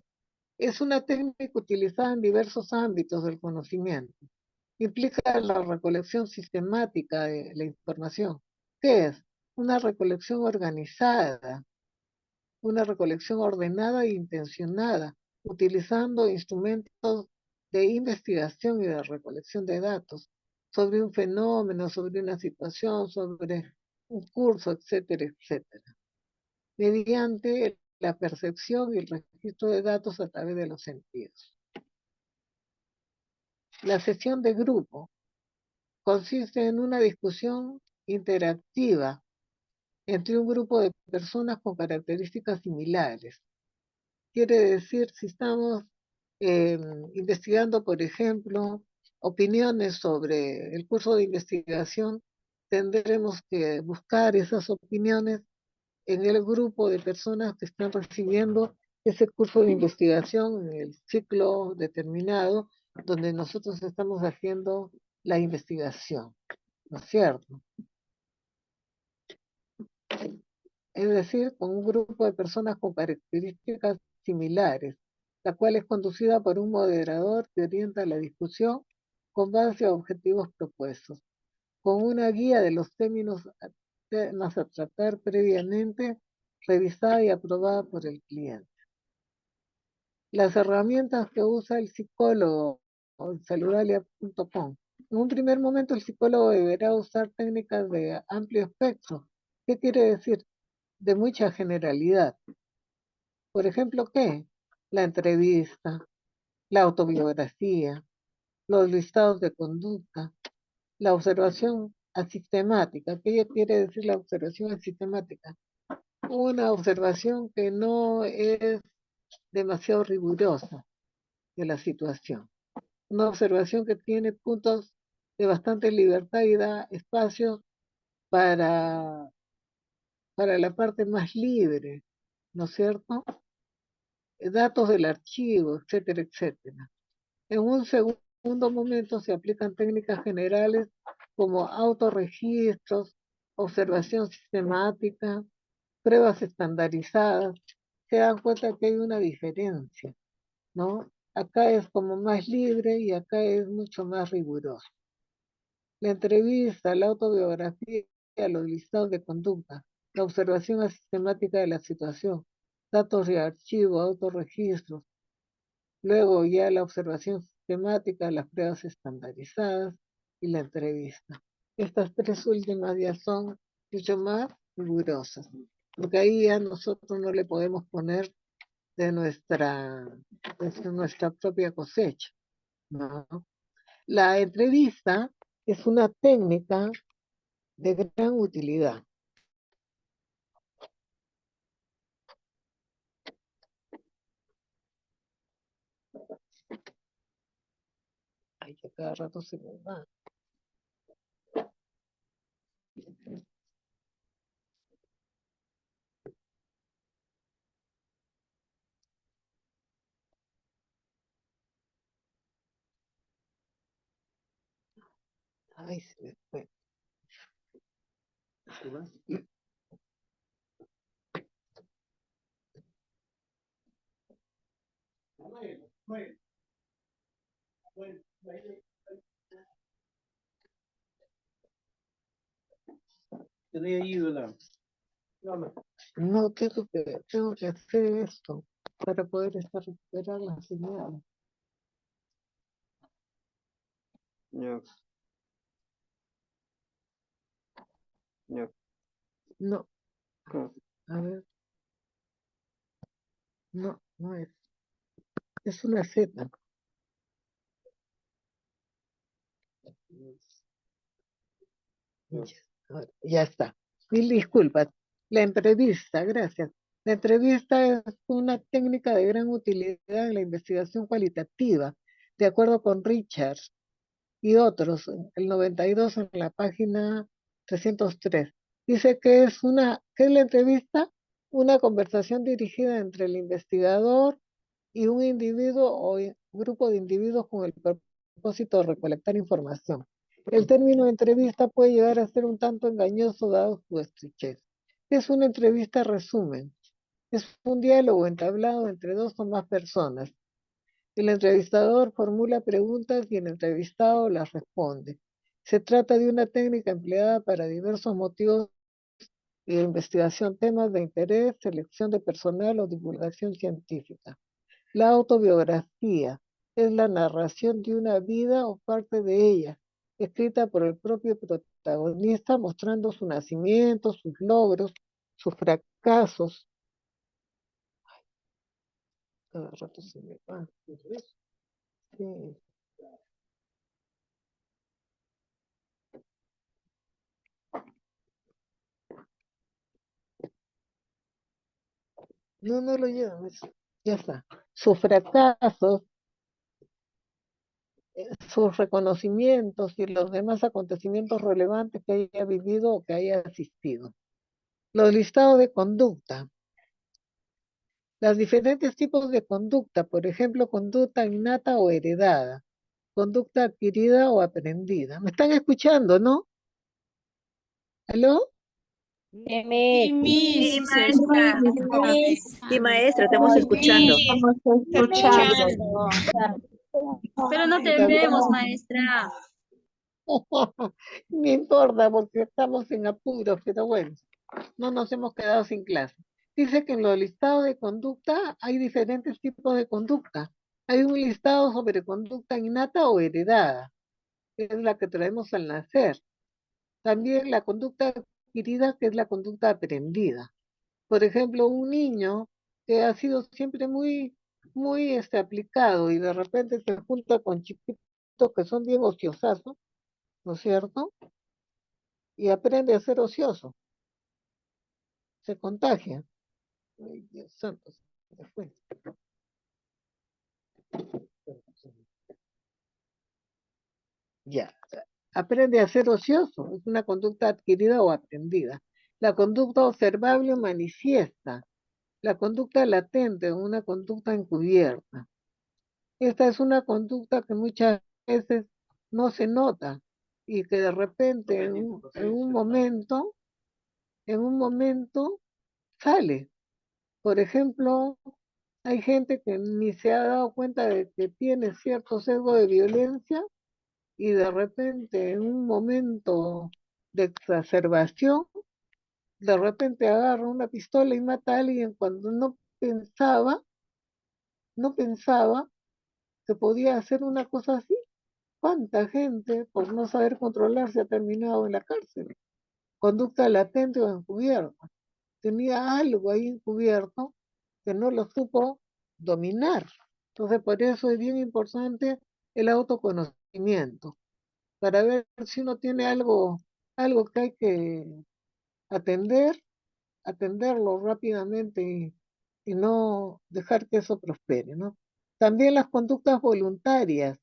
Speaker 1: es una técnica utilizada en diversos ámbitos del conocimiento. Implica la recolección sistemática de la información. ¿Qué es? Una recolección organizada, una recolección ordenada e intencionada, utilizando instrumentos de investigación y de recolección de datos sobre un fenómeno, sobre una situación, sobre un curso, etcétera, etcétera, mediante la percepción y el registro de datos a través de los sentidos. La sesión de grupo consiste en una discusión interactiva entre un grupo de personas con características similares. Quiere decir, si estamos investigando, por ejemplo, opiniones sobre el curso de investigación, tendremos que buscar esas opiniones en el grupo de personas que están recibiendo ese curso de investigación en el ciclo determinado donde nosotros estamos haciendo la investigación, ¿no es cierto? Es decir, con un grupo de personas con características similares, la cual es conducida por un moderador que orienta la discusión con base a objetivos propuestos, con una guía de los temas a tratar previamente, revisada y aprobada por el cliente. Las herramientas que usa el psicólogo en saludalia.com. En un primer momento el psicólogo deberá usar técnicas de amplio espectro. ¿Qué quiere decir? De mucha generalidad. Por ejemplo, ¿qué? La entrevista, la autobiografía, los listados de conducta, la observación asistemática. ¿Qué quiere decir la observación asistemática? Una observación que no es demasiado rigurosa de la situación. Una observación que tiene puntos de bastante libertad y da espacio para, para la parte más libre, ¿no es cierto? Datos del archivo, etcétera, etcétera. En un segundo momento se aplican técnicas generales como autorregistros, observación sistemática, pruebas estandarizadas. Se dan cuenta que hay una diferencia, ¿no? Acá es como más libre y acá es mucho más riguroso. La entrevista, la autobiografía, los listados de conducta, la observación sistemática de la situación, datos de archivo, autorregistros, luego ya la observación sistemática, las pruebas estandarizadas y la entrevista. Estas tres últimas ya son mucho más rigurosas, porque ahí ya nosotros no le podemos poner de nuestra propia cosecha, ¿no? La entrevista es una técnica de gran utilidad. Ay, que cada rato se me va. Ay, se me fue. No, tengo que hacer esto para poder recuperar la señal.
Speaker 5: Ya, ya.
Speaker 1: No,
Speaker 5: ¿Cómo?
Speaker 1: a ver, no, no es. Es una Z. Ya, ya está. Mil disculpas. La entrevista, gracias. La entrevista es una técnica de gran utilidad en la investigación cualitativa, de acuerdo con Richard y otros, el 92 en la página 303. Dice que ¿qué es la entrevista? Una conversación dirigida entre el investigador y un individuo o grupo de individuos con el propósito de recolectar información. El término entrevista puede llegar a ser un tanto engañoso dado su estrechez. Es una entrevista resumen. Es un diálogo entablado entre dos o más personas. El entrevistador formula preguntas y el entrevistado las responde. Se trata de una técnica empleada para diversos motivos de investigación, temas de interés, selección de personal o divulgación científica. La autobiografía es la narración de una vida o parte de ella, escrita por el propio protagonista mostrando su nacimiento, sus logros, sus fracasos. Cada rato se me va. Sí. No, no lo llevo, ya está. Sus fracasos, sus reconocimientos y los demás acontecimientos relevantes que haya vivido o que haya asistido. Los listados de conducta. Los diferentes tipos de conducta, por ejemplo, conducta innata o heredada, conducta adquirida o aprendida. ¿Me están escuchando, no? ¿Aló?
Speaker 4: Sí, Miss.
Speaker 6: Sí,
Speaker 4: Maestra.
Speaker 6: sí, maestra, estamos escuchando.
Speaker 4: Sí,
Speaker 3: Estamos escuchando.
Speaker 4: pero no te
Speaker 1: Puta,
Speaker 4: vemos, maestra.
Speaker 1: no importa porque estamos en apuros, pero bueno, no nos hemos quedado sin clase. Dice que en los listados de conducta hay diferentes tipos de conducta. Hay un listado sobre conducta innata o heredada, que es la que traemos al nacer. También la conducta adquirida, que es la conducta aprendida. Por ejemplo, un niño que ha sido siempre muy aplicado y de repente se junta con chiquitos que son bien ociosos, ¿no es cierto? Y aprende a ser ocioso, se contagia. Ay, Dios santo, se me fue. Ya, aprende a ser ocioso, es una conducta adquirida o aprendida. La conducta observable o manifiesta, la conducta latente, una conducta encubierta. Esta es una conducta que muchas veces no se nota y que de repente en un momento sale. Por ejemplo, hay gente que ni se ha dado cuenta de que tiene cierto sesgo de violencia y de repente en un momento de exacerbación, de repente agarra una pistola y mata a alguien cuando no pensaba que podía hacer una cosa así. ¿Cuánta gente por no saber controlarse ha terminado en la cárcel? Conducta latente o encubierta. Tenía algo ahí encubierto que no lo supo dominar. Entonces, por eso es bien importante el autoconocimiento, para ver si uno tiene algo que hay que atender, atenderlo rápidamente y no dejar que eso prospere, ¿no? También las conductas voluntarias,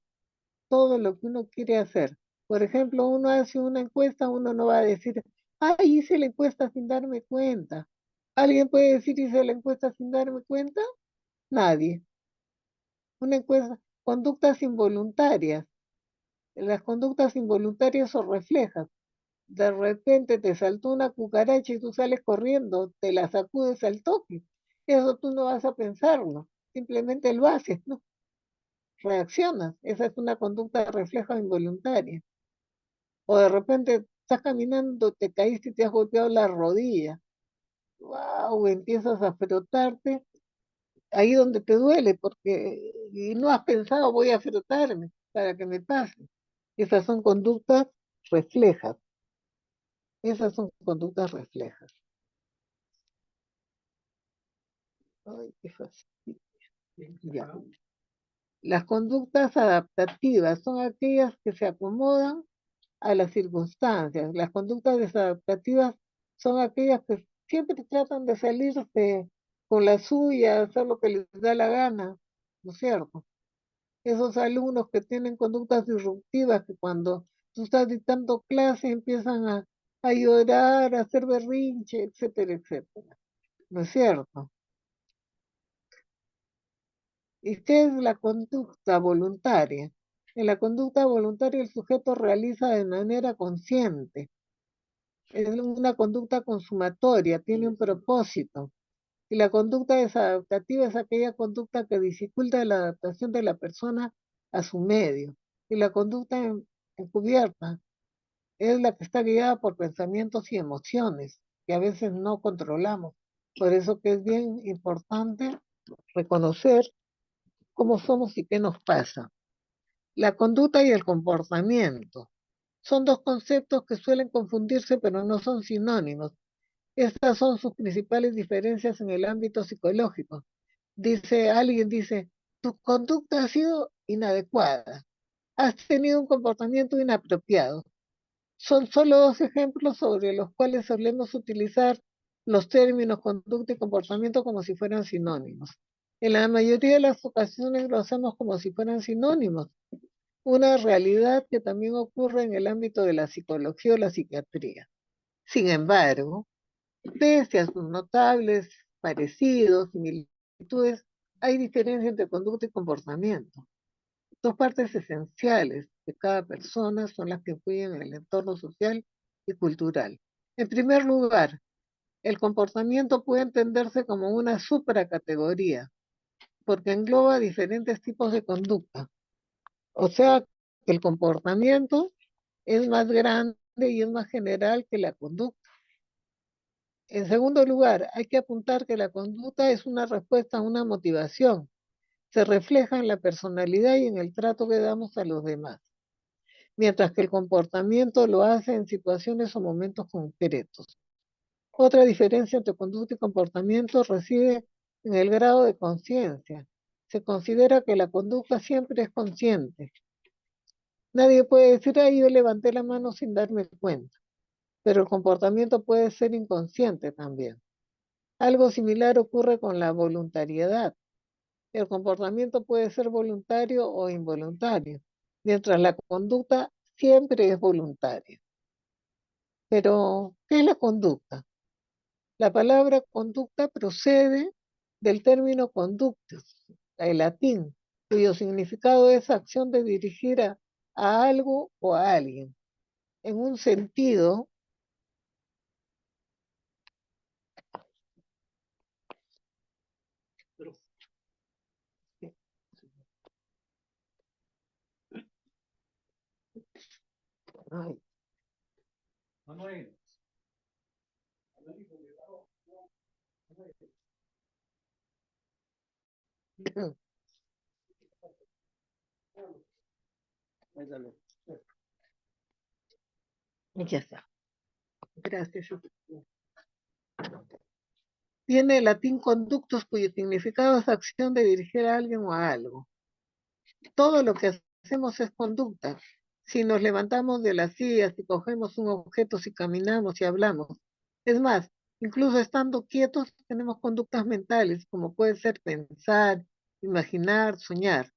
Speaker 1: todo lo que uno quiere hacer. Por ejemplo, uno hace una encuesta, uno no va a decir, ay, hice la encuesta sin darme cuenta. ¿Alguien puede decir hice la encuesta sin darme cuenta? Nadie. Una encuesta, conductas involuntarias. Las conductas involuntarias o reflejas. De repente te saltó una cucaracha y tú sales corriendo, te la sacudes al toque. Eso tú no vas a pensarlo, simplemente lo haces, ¿no? Reaccionas. Esa es una conducta de reflejo involuntaria. O de repente estás caminando, te caíste y te has golpeado la rodilla. Wow, empiezas a frotarte ahí donde te duele, porque y no has pensado voy a frotarme para que me pase. Esas son conductas reflejas. Esas son conductas reflejas. Ay, qué fácil. Ya. Las conductas adaptativas son aquellas que se acomodan a las circunstancias. Las conductas desadaptativas son aquellas que siempre tratan de salirse con la suya, hacer lo que les da la gana, ¿no es cierto? Esos alumnos que tienen conductas disruptivas, que cuando tú estás dictando clase empiezan a llorar, a hacer berrinche, etcétera, etcétera. ¿No es cierto? ¿Y qué es la conducta voluntaria? En la conducta voluntaria el sujeto realiza de manera consciente. Es una conducta consumatoria, tiene un propósito. Y la conducta desadaptativa es aquella conducta que dificulta la adaptación de la persona a su medio. Y la conducta encubierta es la que está guiada por pensamientos y emociones que a veces no controlamos. Por eso que es bien importante reconocer cómo somos y qué nos pasa. La conducta y el comportamiento son dos conceptos que suelen confundirse, pero no son sinónimos. Estas son sus principales diferencias en el ámbito psicológico. Alguien dice, tu conducta ha sido inadecuada, has tenido un comportamiento inapropiado. Son solo dos ejemplos sobre los cuales solemos utilizar los términos conducta y comportamiento como si fueran sinónimos. En la mayoría de las ocasiones lo hacemos como si fueran sinónimos, una realidad que también ocurre en el ámbito de la psicología o la psiquiatría. Sin embargo, pese a sus notables parecidos, similitudes, hay diferencia entre conducta y comportamiento. Dos partes esenciales de cada persona son las que influyen en el entorno social y cultural. En primer lugar, el comportamiento puede entenderse como una supracategoría, porque engloba diferentes tipos de conducta. O sea, el comportamiento es más grande y es más general que la conducta. En segundo lugar, hay que apuntar que la conducta es una respuesta a una motivación. Se refleja en la personalidad y en el trato que damos a los demás, mientras que el comportamiento lo hace en situaciones o momentos concretos. Otra diferencia entre conducta y comportamiento reside en el grado de conciencia. Se considera que la conducta siempre es consciente. Nadie puede decir, ay, yo levanté la mano sin darme cuenta, pero el comportamiento puede ser inconsciente también. Algo similar ocurre con la voluntariedad. El comportamiento puede ser voluntario o involuntario, mientras la conducta siempre es voluntaria. Pero, ¿qué es la conducta? La palabra conducta procede del término conductus, el latín, cuyo significado es acción de dirigir a algo o a alguien. En un sentido, ay, ya está. Gracias. Viene el latín conductus, cuyo significado es acción de dirigir a alguien o a algo. Todo lo que hacemos es conducta. Si nos levantamos de la silla, si cogemos un objeto, si caminamos, si hablamos. Es más, incluso estando quietos tenemos conductas mentales, como puede ser pensar, imaginar, soñar.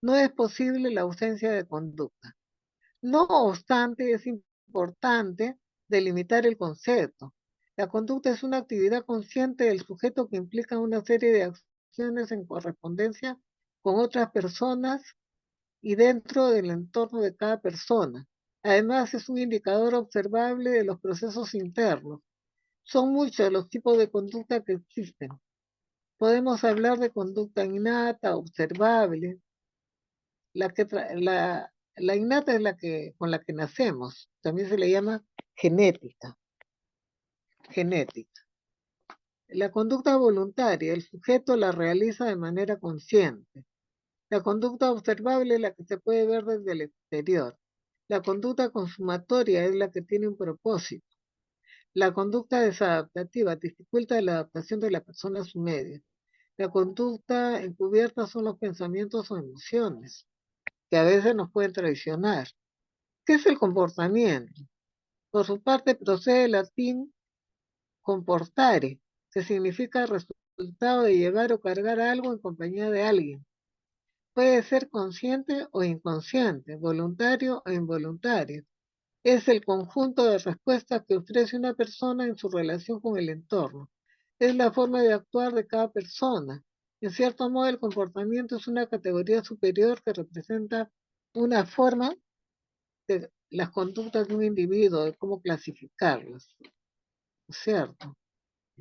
Speaker 1: No es posible la ausencia de conducta. No obstante, es importante delimitar el concepto. La conducta es una actividad consciente del sujeto que implica una serie de acciones en correspondencia con otras personas y dentro del entorno de cada persona. Además, es un indicador observable de los procesos internos. Son muchos los tipos de conducta que existen. Podemos hablar de conducta innata, observable. La innata es con la que nacemos. También se le llama genética. Genética. La conducta voluntaria, el sujeto la realiza de manera consciente. La conducta observable es la que se puede ver desde el exterior. La conducta consumatoria es la que tiene un propósito. La conducta desadaptativa dificulta la adaptación de la persona a su medio. La conducta encubierta son los pensamientos o emociones, que a veces nos pueden traicionar. ¿Qué es el comportamiento? Por su parte procede del latín comportare, que significa resultado de llevar o cargar algo en compañía de alguien. Puede ser consciente o inconsciente, voluntario o involuntario. Es el conjunto de respuestas que ofrece una persona en su relación con el entorno. Es la forma de actuar de cada persona. En cierto modo, el comportamiento es una categoría superior que representa una forma de las conductas de un individuo, de cómo clasificarlas, ¿no es cierto?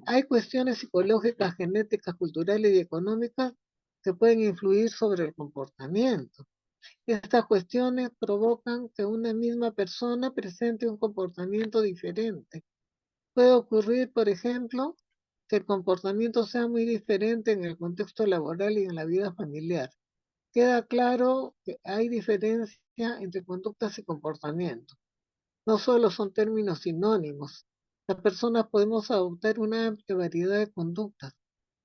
Speaker 1: Hay cuestiones psicológicas, genéticas, culturales y económicas que pueden influir sobre el comportamiento. Estas cuestiones provocan que una misma persona presente un comportamiento diferente. Puede ocurrir, por ejemplo, que el comportamiento sea muy diferente en el contexto laboral y en la vida familiar. Queda claro que hay diferencia entre conductas y comportamientos. No solo son términos sinónimos. Las personas podemos adoptar una amplia variedad de conductas,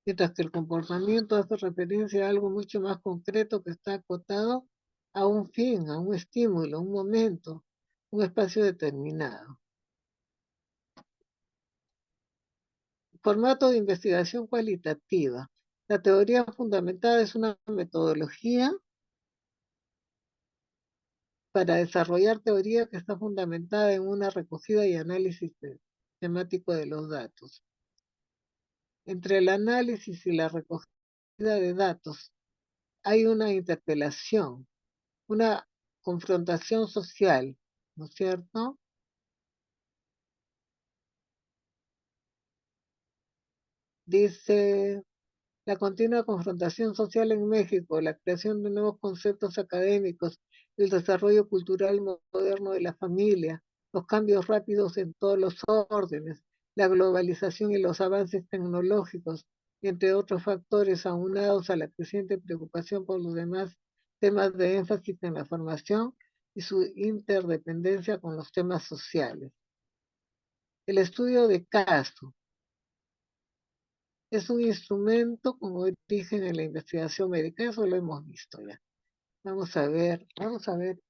Speaker 1: mientras que el comportamiento hace referencia a algo mucho más concreto que está acotado a un fin, a un estímulo, a un momento, un espacio determinado. Formato de investigación cualitativa. La teoría fundamentada es una metodología para desarrollar teoría que está fundamentada en una recogida y análisis temático de los datos. Entre el análisis y la recogida de datos hay una interpelación, una confrontación social, ¿no es cierto? Dice la continua confrontación social en México, la creación de nuevos conceptos académicos, el desarrollo cultural moderno de la familia, los cambios rápidos en todos los órdenes, la globalización y los avances tecnológicos, entre otros factores aunados a la creciente preocupación por los demás temas de énfasis en la formación y su interdependencia con los temas sociales. El estudio de caso es un instrumento con origen en la investigación médica, eso lo hemos visto ya. Vamos a ver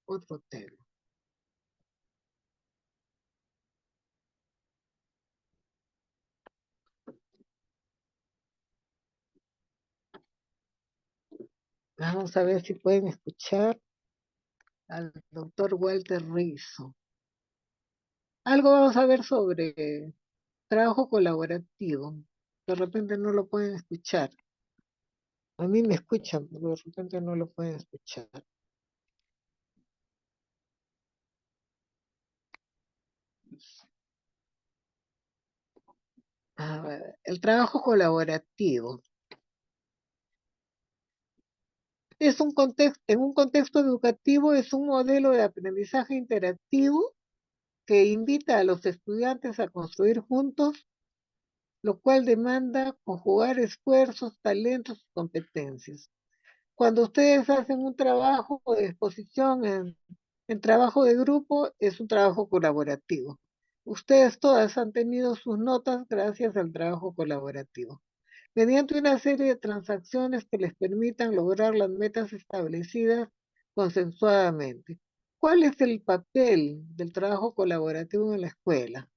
Speaker 1: otro tema. Vamos a ver si pueden escuchar al doctor Walter Rizzo. Algo vamos a ver sobre trabajo colaborativo. De repente no lo pueden escuchar. A mí me escuchan, pero de repente no lo pueden escuchar. A ver, el trabajo colaborativo. Es un contexto, en un contexto educativo es un modelo de aprendizaje interactivo que invita a los estudiantes a construir juntos, lo cual demanda conjugar esfuerzos, talentos y competencias. Cuando ustedes hacen un trabajo de exposición en trabajo de grupo, es un trabajo colaborativo. Ustedes todas han tenido sus notas gracias al trabajo colaborativo, mediante una serie de transacciones que les permitan lograr las metas establecidas consensuadamente. ¿Cuál es el papel del trabajo colaborativo en la escuela?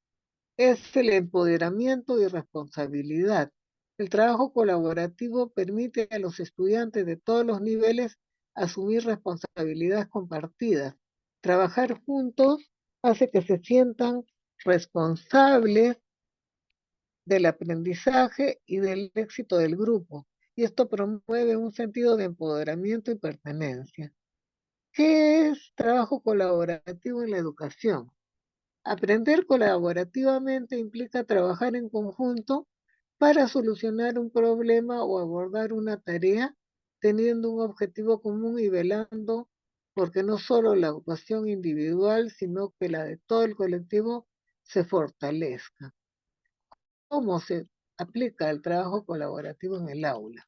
Speaker 1: Es el empoderamiento y responsabilidad. El trabajo colaborativo permite a los estudiantes de todos los niveles asumir responsabilidades compartidas. Trabajar juntos hace que se sientan responsables del aprendizaje y del éxito del grupo, y esto promueve un sentido de empoderamiento y pertenencia. ¿Qué es trabajo colaborativo en la educación? Aprender colaborativamente implica trabajar en conjunto para solucionar un problema o abordar una tarea teniendo un objetivo común y velando porque no solo la actuación individual, sino que la de todo el colectivo se fortalezca. ¿Cómo se aplica el trabajo colaborativo en el aula?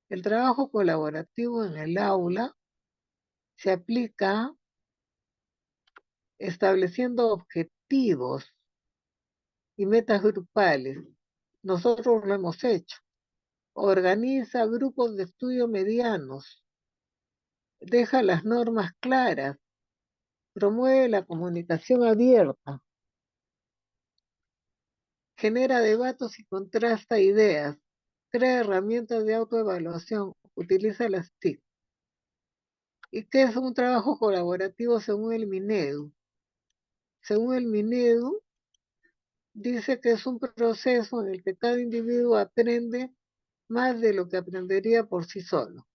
Speaker 1: El trabajo colaborativo en el aula se aplica estableciendo objetivos y metas grupales. Nosotros lo hemos hecho. Organiza grupos de estudio medianos, deja las normas claras, promueve la comunicación abierta, genera debates y contrasta ideas, crea herramientas de autoevaluación, utiliza las TIC. ¿Y qué es un trabajo colaborativo según el Minedu? Según el Minedu, dice que es un proceso en el que cada individuo aprende más de lo que aprendería por sí solo.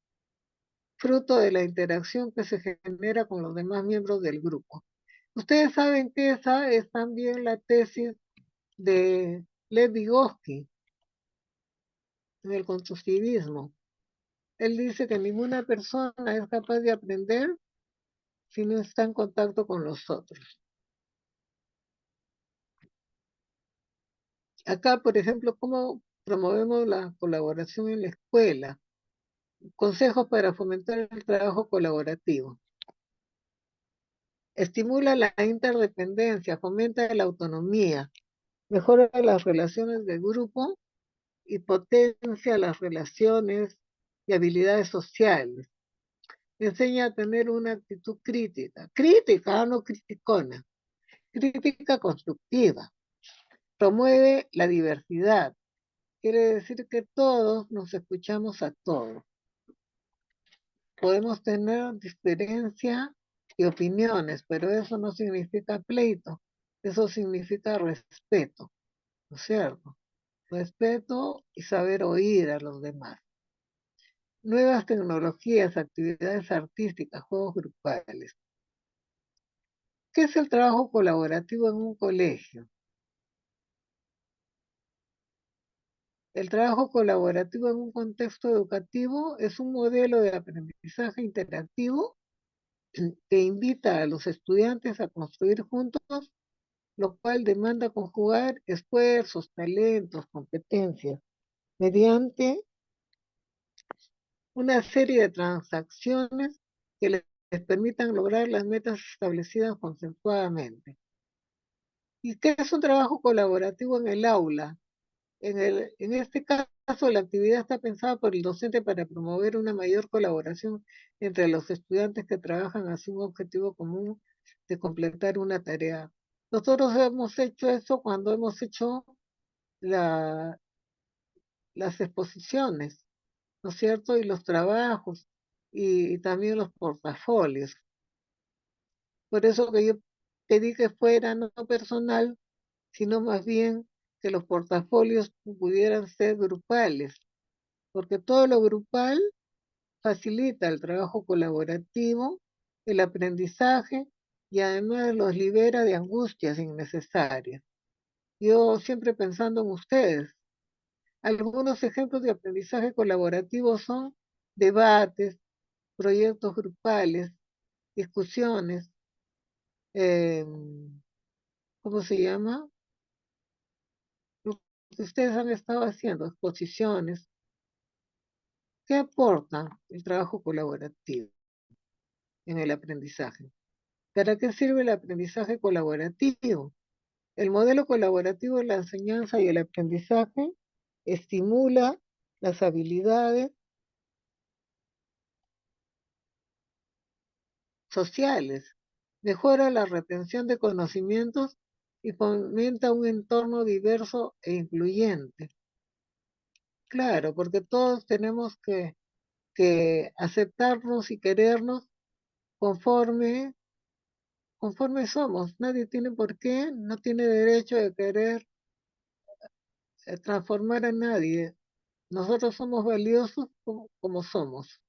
Speaker 1: fruto de la interacción que se genera con los demás miembros del grupo. Ustedes saben que esa es también la tesis de Lev Vygotsky en el constructivismo. Él dice que ninguna persona es capaz de aprender si no está en contacto con los otros. Acá, por ejemplo, ¿cómo promovemos la colaboración en la escuela? Consejos para fomentar el trabajo colaborativo. Estimula la interdependencia, fomenta la autonomía, mejora las relaciones de grupo y potencia las relaciones y habilidades sociales. Enseña a tener una actitud crítica, no criticona, crítica constructiva. Promueve la diversidad, quiere decir que todos nos escuchamos a todos. Podemos tener diferencia y opiniones, pero eso no significa pleito, eso significa respeto, ¿no es cierto? Respeto y saber oír a los demás. Nuevas tecnologías, actividades artísticas, juegos grupales. ¿Qué es el trabajo colaborativo en un colegio? El trabajo colaborativo en un contexto educativo es un modelo de aprendizaje interactivo que invita a los estudiantes a construir juntos, lo cual demanda conjugar esfuerzos, talentos, competencias, mediante una serie de transacciones que les permitan lograr las metas establecidas consensuadamente. ¿Y qué es un trabajo colaborativo en el aula? En este caso, la actividad está pensada por el docente para promover una mayor colaboración entre los estudiantes que trabajan hacia un objetivo común de completar una tarea. Nosotros hemos hecho eso cuando hemos hecho las exposiciones, ¿no es cierto? Y los trabajos y también los portafolios. Por eso que yo pedí que fuera no personal, sino más bien que los portafolios pudieran ser grupales, porque todo lo grupal facilita el trabajo colaborativo, el aprendizaje y además los libera de angustias innecesarias. Yo siempre pensando en ustedes, algunos ejemplos de aprendizaje colaborativo son debates, proyectos grupales, discusiones, eh, ¿cómo se llama? Lo que ustedes han estado haciendo, exposiciones. ¿Qué aporta el trabajo colaborativo en el aprendizaje? ¿Para qué sirve el aprendizaje colaborativo? El modelo colaborativo en la enseñanza y el aprendizaje estimula las habilidades sociales, mejora la retención de conocimientos y fomenta un entorno diverso e incluyente. Claro, porque todos tenemos que aceptarnos y querernos conforme, conforme somos. Nadie tiene por qué, no tiene derecho de querer transformar a nadie. Nosotros somos valiosos como somos,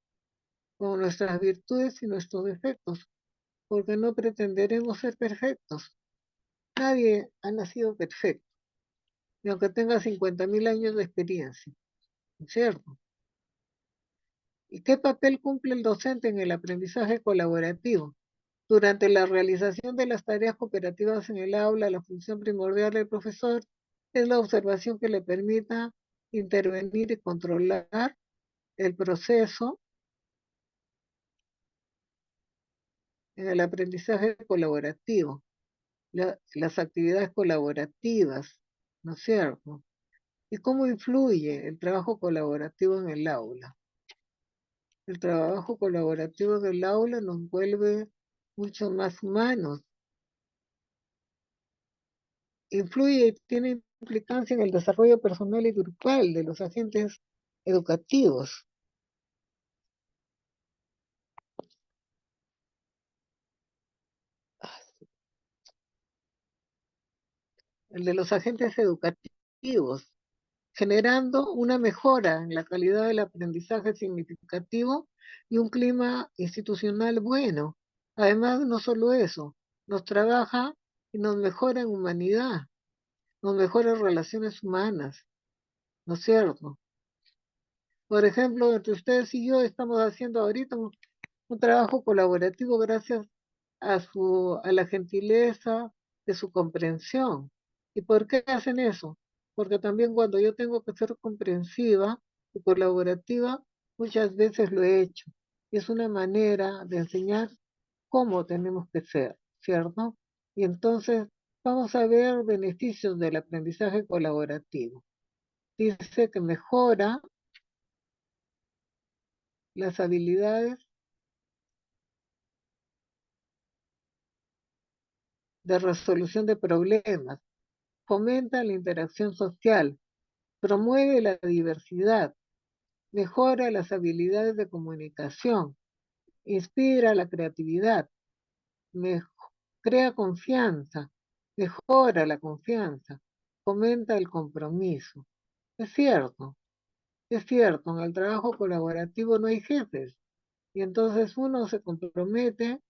Speaker 1: con nuestras virtudes y nuestros defectos, porque no pretenderemos ser perfectos. Nadie ha nacido perfecto, ni aunque tenga 50.000 años de experiencia, ¿no es cierto? ¿Y qué papel cumple el docente en el aprendizaje colaborativo? Durante la realización de las tareas cooperativas en el aula, la función primordial del profesor es la observación que le permita intervenir y controlar el proceso en el aprendizaje colaborativo, las actividades colaborativas, ¿no es cierto? ¿Y cómo influye el trabajo colaborativo en el aula? El trabajo colaborativo en el aula nos vuelve mucho más humanos, influye y tiene implicancia en el desarrollo personal y grupal de los agentes educativos. El de los agentes educativos generando una mejora en la calidad del aprendizaje significativo y un clima institucional bueno. Además, no solo eso, nos trabaja y nos mejora en humanidad, nos mejora en relaciones humanas, ¿no es cierto? Por ejemplo, entre ustedes y yo estamos haciendo ahorita un trabajo colaborativo gracias a la gentileza de su comprensión. ¿Y por qué hacen eso? Porque también cuando yo tengo que ser comprensiva y colaborativa, muchas veces lo he hecho. Y es una manera de enseñar cómo tenemos que ser, ¿cierto? Y entonces vamos a ver beneficios del aprendizaje colaborativo. Dice que mejora las habilidades de resolución de problemas, fomenta la interacción social, promueve la diversidad, mejora las habilidades de comunicación, inspira la creatividad, crea confianza, mejora la confianza, fomenta el compromiso. Es cierto, es cierto, en el trabajo colaborativo no hay jefes y entonces uno se compromete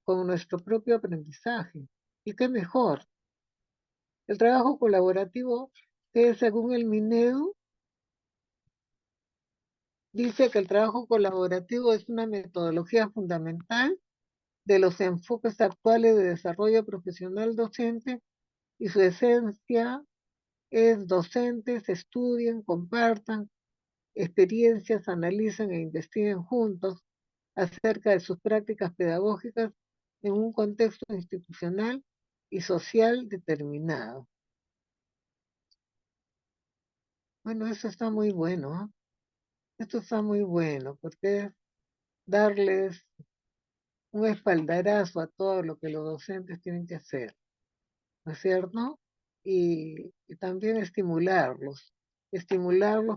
Speaker 1: con nuestro propio aprendizaje. ¿Y qué mejor? El trabajo colaborativo, que según el Minedu, dice que el trabajo colaborativo es una metodología fundamental de los enfoques actuales de desarrollo profesional docente y su esencia es docentes estudien, compartan experiencias, analicen e investiguen juntos acerca de sus prácticas pedagógicas en un contexto institucional y social determinado. Bueno, eso está muy bueno, ¿eh? Esto está muy bueno porque es darles un espaldarazo a todo lo que los docentes tienen que hacer, ¿no es cierto? Y también estimularlos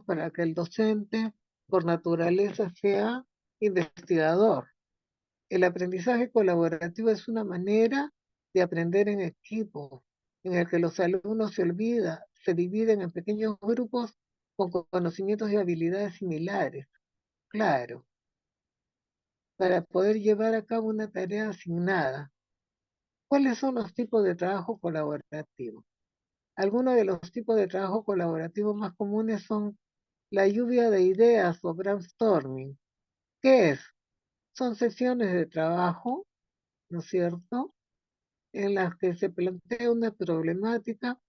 Speaker 1: para que el docente por naturaleza sea investigador. El aprendizaje colaborativo es una manera de aprender en equipo, en el que los alumnos se dividen en pequeños grupos con conocimientos y habilidades similares, claro, para poder llevar a cabo una tarea asignada. ¿Cuáles son los tipos de trabajo colaborativo? Algunos de los tipos de trabajo colaborativo más comunes son la lluvia de ideas o brainstorming. ¿Qué es? Son sesiones de trabajo, ¿no es cierto?, en las que se plantea una problemática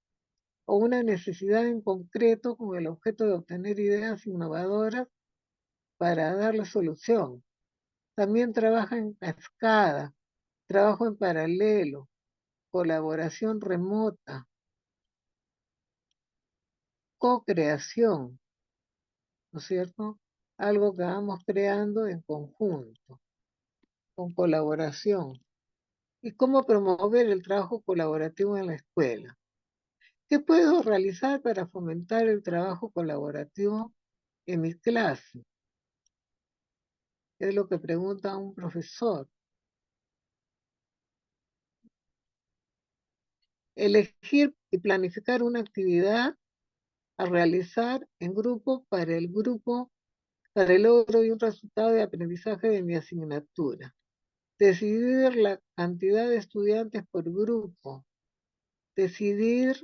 Speaker 1: o una necesidad en concreto con el objeto de obtener ideas innovadoras para darle solución. También trabaja en cascada, trabajo en paralelo, colaboración remota, co-creación, ¿no es cierto? Algo que vamos creando en conjunto, con colaboración. ¿Y cómo promover el trabajo colaborativo en la escuela? ¿Qué puedo realizar para fomentar el trabajo colaborativo en mi clase? Es lo que pregunta un profesor. Elegir y planificar una actividad a realizar en grupo, para el logro de un resultado de aprendizaje de mi asignatura. Decidir la cantidad de estudiantes por grupo. Decidir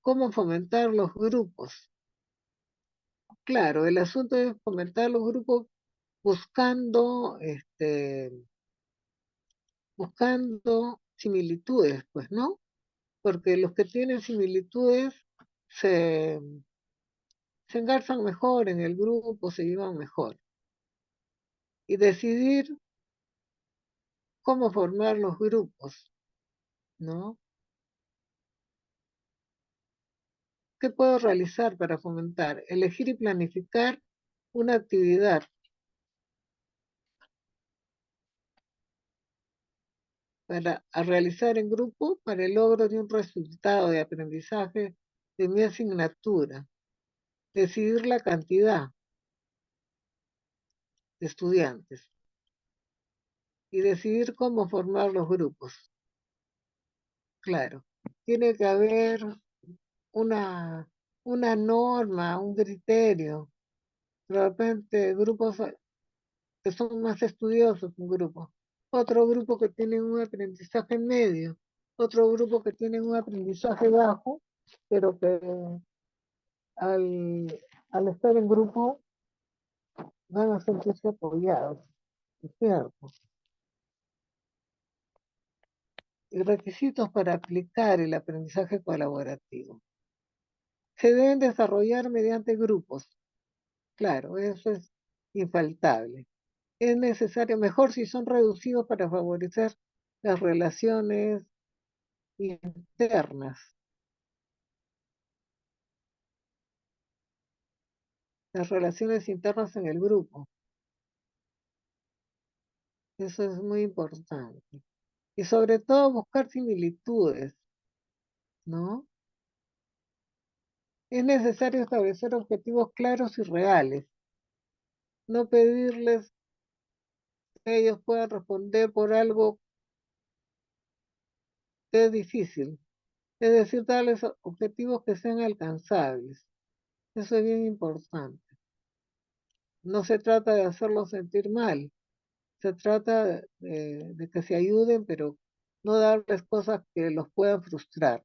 Speaker 1: cómo fomentar los grupos. Claro, el asunto es fomentar los grupos buscando, buscando similitudes, pues, ¿no? Porque los que tienen similitudes se, se engarzan mejor en el grupo, se llevan mejor. Y decidir cómo formar los grupos, ¿no? ¿Qué puedo realizar para fomentar? Elegir y planificar una actividad a realizar en grupo para el logro de un resultado de aprendizaje de mi asignatura. Decidir la cantidad de estudiantes y decidir cómo formar los grupos. Claro, tiene que haber una norma, un criterio. De repente, grupos que son más estudiosos, un grupo. Otro grupo que tiene un aprendizaje medio. Otro grupo que tiene un aprendizaje bajo, pero que al estar en grupo van a sentirse apoyados, ¿es cierto? Y requisitos para aplicar el aprendizaje colaborativo. Se deben desarrollar mediante grupos. Claro, eso es infaltable. Es necesario, mejor si son reducidos para favorecer las relaciones internas, las relaciones internas en el grupo. Eso es muy importante. Y sobre todo buscar similitudes, ¿no? Es necesario establecer objetivos claros y reales. No pedirles que ellos puedan responder por algo que es difícil. Es decir, darles objetivos que sean alcanzables. Eso es bien importante. No se trata de hacerlos sentir mal. Se trata de que se ayuden, pero no darles cosas que los puedan frustrar.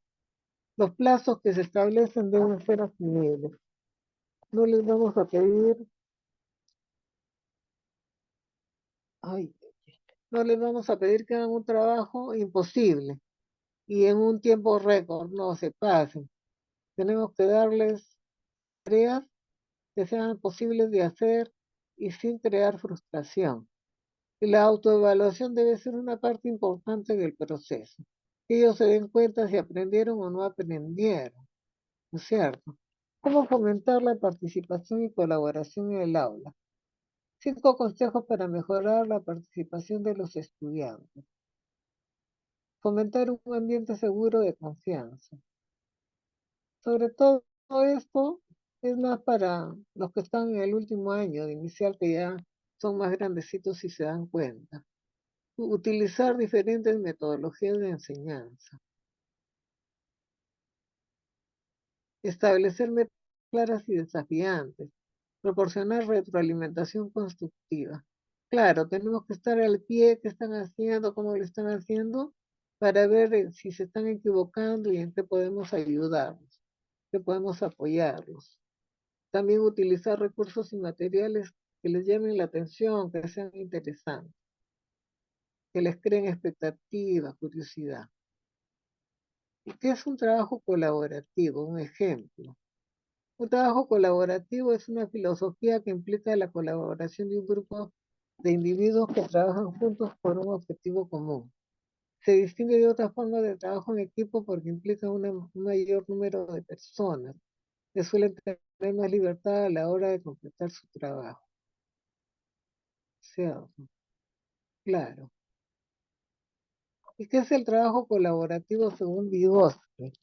Speaker 1: Los plazos que se establecen deben ser asumibles. No les vamos a pedir, ay, no les vamos a pedir que hagan un trabajo imposible y en un tiempo récord, no se pasen. Tenemos que darles tareas que sean posibles de hacer y sin crear frustración. Y la autoevaluación debe ser una parte importante del proceso. Que ellos se den cuenta si aprendieron o no aprendieron, ¿no es cierto? ¿Cómo fomentar la participación y colaboración en el aula? 5 consejos para mejorar la participación de los estudiantes. Fomentar un ambiente seguro de confianza. Sobre todo esto es más para los que están en el último año de inicial, que ya son más grandecitos y se dan cuenta. Utilizar diferentes metodologías de enseñanza. Establecer metas claras y desafiantes. Proporcionar retroalimentación constructiva. Claro, tenemos que estar al pie, qué están haciendo, cómo lo están haciendo, para ver si se están equivocando y en qué podemos ayudarlos, qué podemos apoyarlos. También utilizar recursos y materiales que les llamen la atención, que sean interesantes, que les creen expectativa, curiosidad. ¿Y qué es un trabajo colaborativo? Un ejemplo. Un trabajo colaborativo es una filosofía que implica la colaboración de un grupo de individuos que trabajan juntos por un objetivo común. Se distingue de otra forma de trabajo en equipo porque implica un mayor número de personas que suelen tener más libertad a la hora de completar su trabajo. ¿Cierto? Claro. ¿Y qué es el trabajo colaborativo según Vygotsky?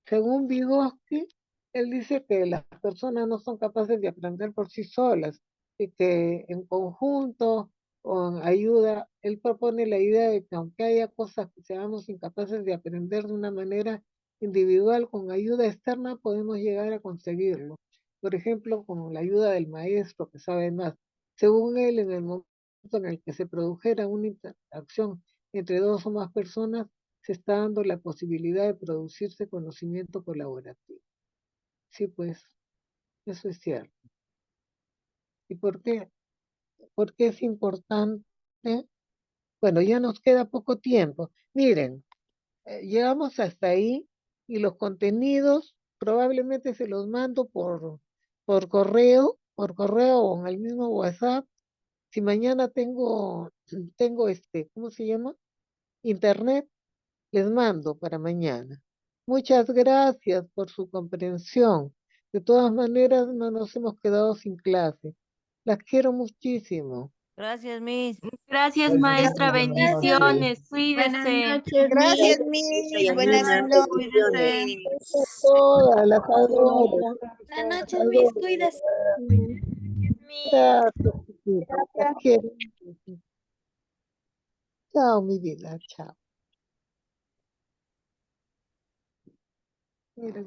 Speaker 1: Según Vygotsky, él dice que las personas no son capaces de aprender por sí solas y que en conjunto o en ayuda, él propone la idea de que aunque haya cosas que seamos incapaces de aprender de una manera individual, con ayuda externa podemos llegar a conseguirlo. Por ejemplo, con la ayuda del maestro que sabe más. Según él, en el momento en el que se produjera una interacción entre 2 o más personas, se está dando la posibilidad de producirse conocimiento colaborativo. Sí, pues, eso es cierto. ¿Y por qué? Porque es importante. Bueno, ya nos queda poco tiempo. Miren, llegamos hasta ahí y los contenidos probablemente se los mando por correo o en el mismo WhatsApp. Si mañana tengo ¿cómo se llama? Internet, les mando para mañana. Muchas gracias por su comprensión. De todas maneras, no nos hemos quedado sin clase. Las quiero muchísimo.
Speaker 6: Gracias, Miss.
Speaker 4: Gracias, maestra. Bendiciones.
Speaker 7: Buenas
Speaker 4: Cuídese.
Speaker 7: noches,
Speaker 6: Gracias,
Speaker 7: Miss.
Speaker 6: Miss. Buenas
Speaker 7: Cuídese.
Speaker 6: noches.
Speaker 1: Todas las adoro.
Speaker 7: Buenas noches, Miss. Cuídese.
Speaker 1: Gracias, chiquitas. Las quiero. Chao, mi vida, chao. Mira,